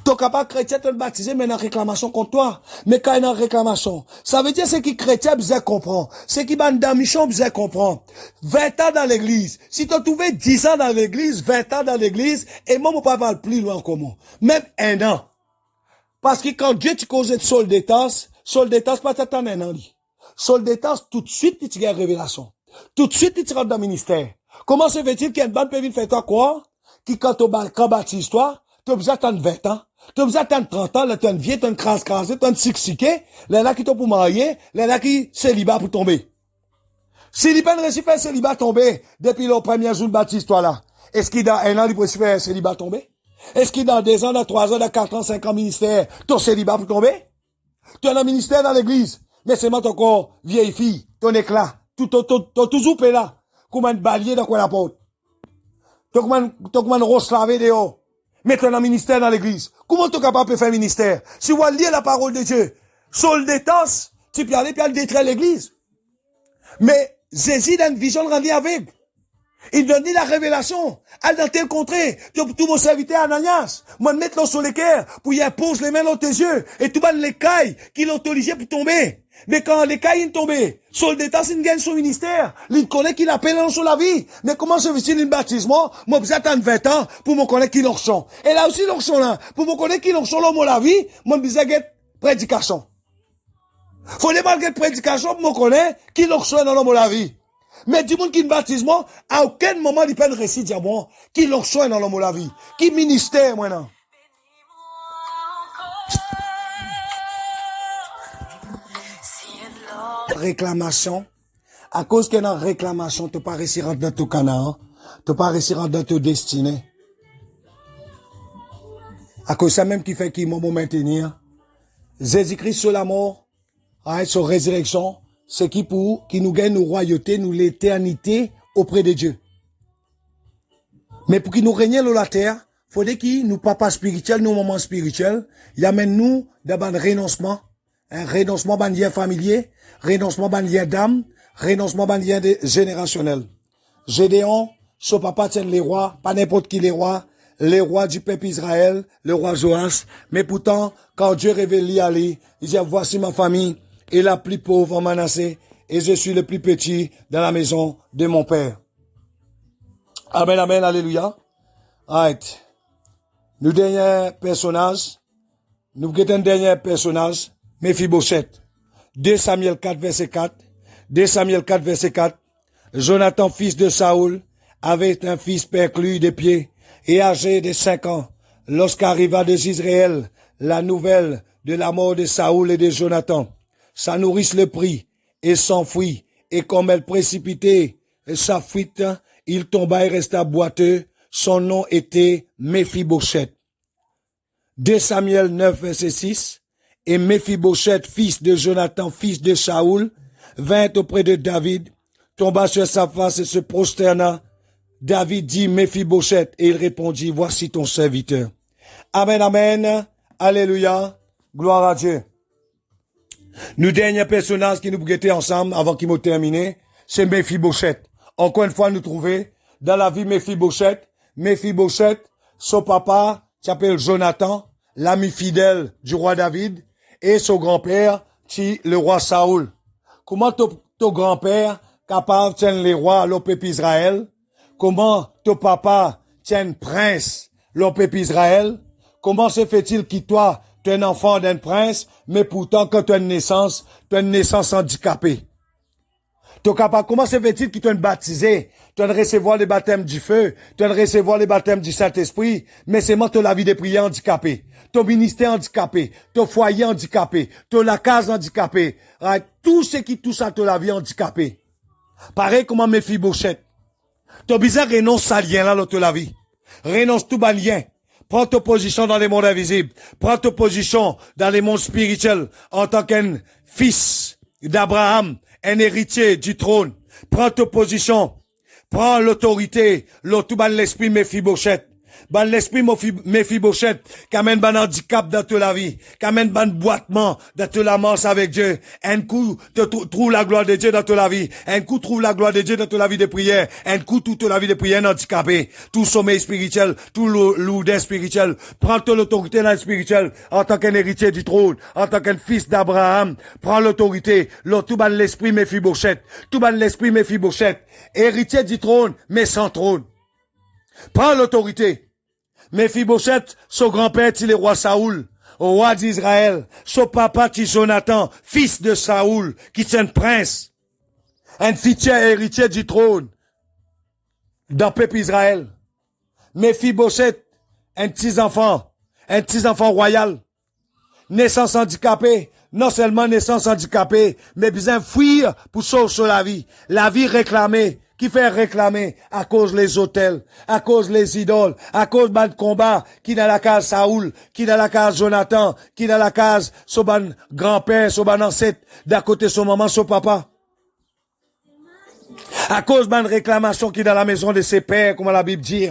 Speaker 1: Ton papa chrétien te baptisé, mais il y a une réclamation contre toi. Mais quand il y a une réclamation, ça veut dire c'est qui chrétien besoin comprendre. C'est qui bande d'amichon besoin comprendre. 20 ans dans l'église. Si tu as trouvé 10 ans dans l'église, 20 ans dans l'église, et moi, mon papa va plus loin comment. Même 1 an. Parce que quand Dieu te cause de soldatas, pas t'attendre 1 an. Soldatas, tout de suite, tu as une révélation. Tout de suite, tu rentres dans le ministère. Comment se fait-il qu'il y a une bande peut venir faire toi quoi? Qui quand tu baptises toi, tu as besoin d'attendre 20 ans. Tu as besoin d'attendre 30 ans, là, tu as une vieille, tu as une crasé, tu as une sixiqué, là, qui t'ont pour marier, là, qui célibat pour tomber. Si il pas réussi à faire célibat tomber, depuis le premier jour de baptise, toi, là, est-ce qu'il dans 1 an, il peut faire célibat tomber? Est-ce qu'il dans 2 ans, dans 3 ans, dans 4 ans, 5 ans, ministère, ton célibat pour tomber? Tu as un ministère dans l'église, mais c'est moi ton corps, vieille fille, ton éclat, ton toujours là, comme un balier dans quoi la porte. Ton comme un rose lavé dehors. Mettre un ministère dans l'église. Comment tu es capable de faire un ministère? Si vous lisez la parole de Dieu, soldatas, tu peux aller puis détruire l'église. Mais Jésus a une vision rendue avec. Il donne la révélation. Elle dans tel contrée. Tout mon serviteur Ananias. Moi, mettre l'eau sur les cœurs pour y pose les mains dans tes yeux. Et tout le les cailles qui l'ont obligé pour tomber. Mais quand les cailles sont tombées, soldat, il gagne son ministère. Il connaît qu'il appelle sur la vie. Mais comment se fait-il un baptisement? Moi, vous attendez 20 ans pour me connaître qui l'orchon. Et là aussi, l'orchon là. Pour me connaître qui l'orchon là, la vie, moi, vous avez prédication. Faut les malgré prédication pour me connaître qui l'orchon dans la vie. Mais du monde qui ne baptisement, à aucun moment, il peut récit dire moi, qui l'orchon dans la vie. Qui ministère, maintenant. Réclamation. À cause qu'il y a une réclamation, tu n'as pas réussi à rentrer dans ton canard. Tu n'as pas réussi à rentrer dans ton destinée. À cause ça même qui fait qu'il m'a maintenir. Jésus-Christ sur la mort, sur la résurrection, c'est qui nous gagne nos royautés, nous l'éternité auprès de Dieu. Mais pour qu'il nous règne sur la terre, il faudrait qu'il nous papa spirituel, nous maman spirituel, il amène nous d'abord un renoncement. Un renoncement ban lien familier, renoncement ban lien d'âme, renoncement ban lien générationnel. Gédéon, son papa tient les rois, pas n'importe qui les rois du peuple Israël, le roi Joas. Mais pourtant, quand Dieu révèle à lui, il dit, voici ma famille, est la plus pauvre en Manassé, et je suis le plus petit dans la maison de mon père. Amen, amen, alléluia. Right. Nous dernier personnage, nous guettons un dernier personnage, Méphibosheth. 2 Samuel 4, verset 4. 2 Samuel 4, verset 4. Jonathan, fils de Saoul, avait un fils perclus des pieds et âgé de 5 ans. Lorsqu'arriva de Israël la nouvelle de la mort de Saoul et de Jonathan, sa nourrice le prit et s'enfuit. Et comme elle précipitait sa fuite, il tomba et resta boiteux. Son nom était Méphibosheth. 2 Samuel 9, verset 6. Et Méphibosheth, fils de Jonathan, fils de Saoul, vint auprès de David, tomba sur sa face et se prosterna. David dit Méphibosheth, et il répondit, voici ton serviteur. Amen, amen, alléluia, gloire à Dieu. Nous, dernier personnage qui nous guettait ensemble avant qu'il m'ait terminé, c'est Méphibosheth. Encore une fois, nous trouvons dans la vie Méphibosheth, son papa s'appelle Jonathan, l'ami fidèle du roi David, et son grand-père, le roi Saoul. Comment ton grand-père capable de tenir les rois le peuple Israël? Comment ton papa tient prince le peuple Israël? Comment se fait-il que toi, tu es un enfant d'un prince, mais pourtant quand tu as une naissance handicapée? capable, comment se fait-il qu'ils t'ont baptisé? Tu as recevoir les baptêmes du feu, tu as recevoir les baptêmes du Saint-Esprit, mais c'est moi, la vie des prières handicapée, ton ministère handicapé, ton foyer handicapé, ton la case handicapé, right? Tout ce qui touche à la vie handicapée. Pareil comme Mephibosheth. T'as besoin de renoncer à lien là dans la vie. Renonce tout bas lien. Prends ta position dans les mondes invisibles. Prends ta position dans les mondes spirituels en tant qu'un fils d'Abraham, un héritier du trône. Prends ta position. Prends l'autorité. Tout bas l'esprit Mephibosheth. Ban l'esprit Mephibosheth, qui amène ban handicap dans toute la vie, qui amène ban boitement dans toute la manche avec Dieu. Un coup, trouve la gloire de Dieu dans toute la vie. Un coup, trouve la gloire de Dieu dans toute la vie de prière. Un coup, toute la vie de prière handicapé. Tout sommeil spirituel, tout lourdeur spirituel. Prends ton autorité dans le spirituel, en tant qu'un héritier du trône, en tant qu'un fils d'Abraham. Prends l'autorité. Tout ban l'esprit Mephibosheth. Tout ban l'esprit Mephibosheth. Héritier du trône, mais sans trône. Prends l'autorité. Mephibosheth, son grand-père, il est roi Saoul, roi d'Israël. Son papa, c'est Jonathan, fils de Saoul, qui est un prince. Un futur héritier du trône. Dans le peuple Israël. Mephibosheth, un petit enfant royal. Naissance handicapée. Non seulement naissance handicapée, mais besoin fuir pour sauver la vie. La vie réclamée. Qui fait réclamer à cause les hôtels, à cause les idoles, à cause de combat, qui dans la case Saoul, qui dans la case Jonathan, qui dans la case son grand-père, son ancêtre, d'à côté son maman, son papa. À cause de réclamation qui dans la maison de ses pères, comme la Bible dit.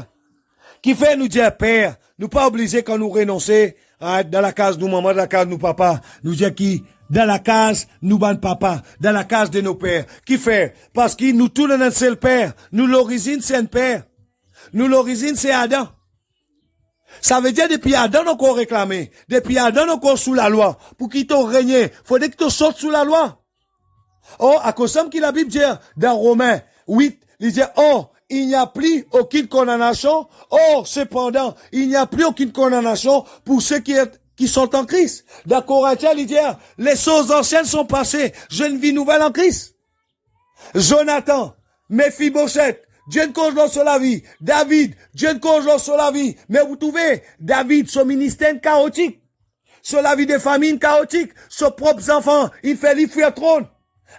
Speaker 1: Qui fait nous dire père, nous pas obligés quand nous renoncer à être dans la case nous maman, dans la case nous papa, nous dire qui dans la case, nous ban papa, dans la case de nos pères. Qui fait? Parce que nous tous un seul père. Nous l'origine, c'est un père. Nous l'origine, c'est Adam. Ça veut dire depuis Adam, on a réclamé. Depuis Adam, on a sous la loi. Pour qu'il t'ont régné, faudrait que tu sortes sous la loi. Oh, à cause de la Bible dit, dans Romains 8, il dit, oh, il n'y a plus aucune condamnation. Oh, cependant, il n'y a plus aucune condamnation pour ceux qui sont en Christ. Dans Corinthiens, il dit, les choses anciennes sont passées. J'ai une vie nouvelle en Christ. Jonathan, Mephibosheth, Dieu ne cause sur la vie. David, Dieu ne cause sur la vie. Mais vous trouvez, David, son ministère chaotique. Sur la vie des familles chaotique. Ses propres enfants, il fait lui fuir trône.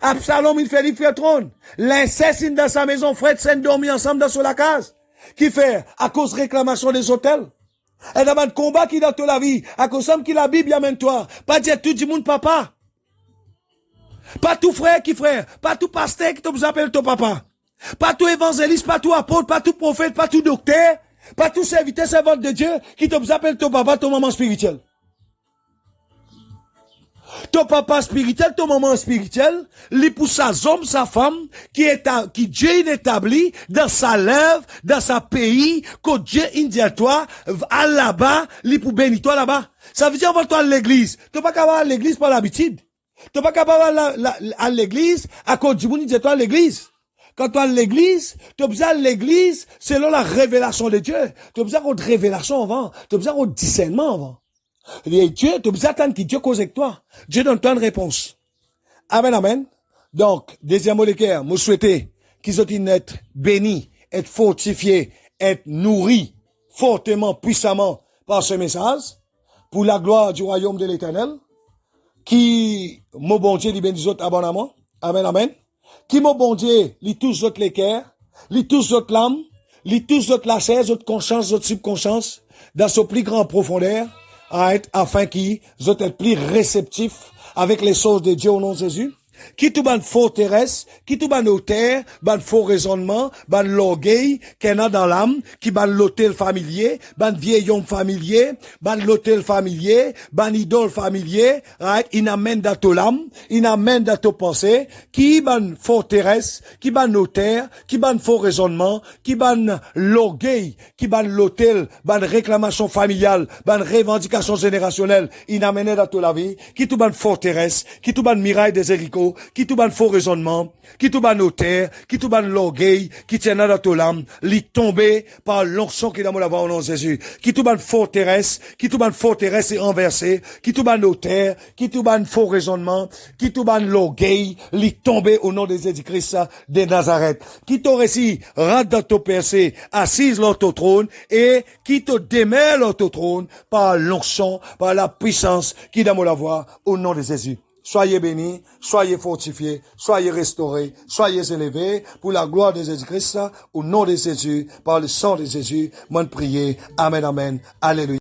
Speaker 1: Absalom, il fait lui fuir trône. L'inceste dans sa maison, Fred s'est dormi ensemble dans la case. Qui fait? À cause de réclamation des hôtels. Et dans le combat qui dans toute la vie, à cause de la Bible amène toi, pas dire tout le monde papa. Pas tout frère qui frère, pas tout pasteur qui te appelle ton papa. Pas tout évangéliste, pas tout apôtre, pas tout prophète, pas tout docteur, pas tout serviteur, servante de Dieu qui te appelle ton papa, ton maman spirituel. Ton papa spirituel, ton maman spirituel, lui pour sa homme, sa femme, qui Dieu établi dans sa lèvre, dans sa pays, que Dieu dit à toi, à là-bas, lui pour bénir toi là-bas. Ça veut dire, on va toi à l'église. Tu pas qu'à à l'église par l'habitude. Tu pas qu'à à l'église, à cause du monde, il dit toi à l'église. Quand tu as l'église, tu as besoin de l'église selon la révélation de Dieu. Tu as besoin de révélation avant. Tu as besoin de discernement avant. Et Dieu, tu as besoin d'attendre que Dieu cause avec toi. Dieu donne toi une réponse. Amen, amen. Donc, deuxième mot de cœur, moi souhaiter qu'ils aient être bénis, être fortifiés, être nourris fortement, puissamment par ce message, pour la gloire du royaume de l'Éternel, qui, mon bon Dieu, lui bénisse autres abondamment. Amen, amen. Qui, mon bon Dieu, lui tous autres les cœurs, lui tous autres l'âme, lui tous autres la chair, autres conscience, autres subconscience, dans son plus grand profondeur, afin qu'ils soient plus réceptifs avec les choses de Dieu au nom de Jésus. Qui tout ban forteresse, qui tout ban hauteur, ban faux raisonnement, ban l'orgueil, qu'il y en a dans l'âme, qui ban l'hôtel familier, ban vieil homme familier, ban l'hôtel familier, ban idole familier, il amène dans ton âme, il amène dans ton pensée, qui ban forteresse, qui ban hauteur, qui ban faux raisonnement, qui ban l'orgueil, qui ban l'hôtel, ban réclamation familiale, ban revendication générationnelle, il amène dans toute la vie, qui tout ban forteresse, qui tout ban miraille des Jéricho, yo, qui tout ban faux raisonnement, qui tout ban notaire, qui tout ban l'orgueil, qui tient dans ton âme, li tomber par l'onction qui est dans mon avoir au nom de Jésus. Qui tout ban forteresse est renversé, qui tout ban notaire, qui tout ban faux raisonnement, qui tout ban l'orgueil, li tomber au nom de Jésus-Christ de Nazareth. Qui t'aurait réussi, rentre dans ton percé, assise dans ton trône, et qui te démêle dans ton trône par l'onction, par la puissance qui est dans mon avoir au nom de Jésus. Soyez bénis, soyez fortifiés, soyez restaurés, soyez élevés pour la gloire de Jésus-Christ, au nom de Jésus, par le sang de Jésus, mon prier. Amen, amen. Alléluia.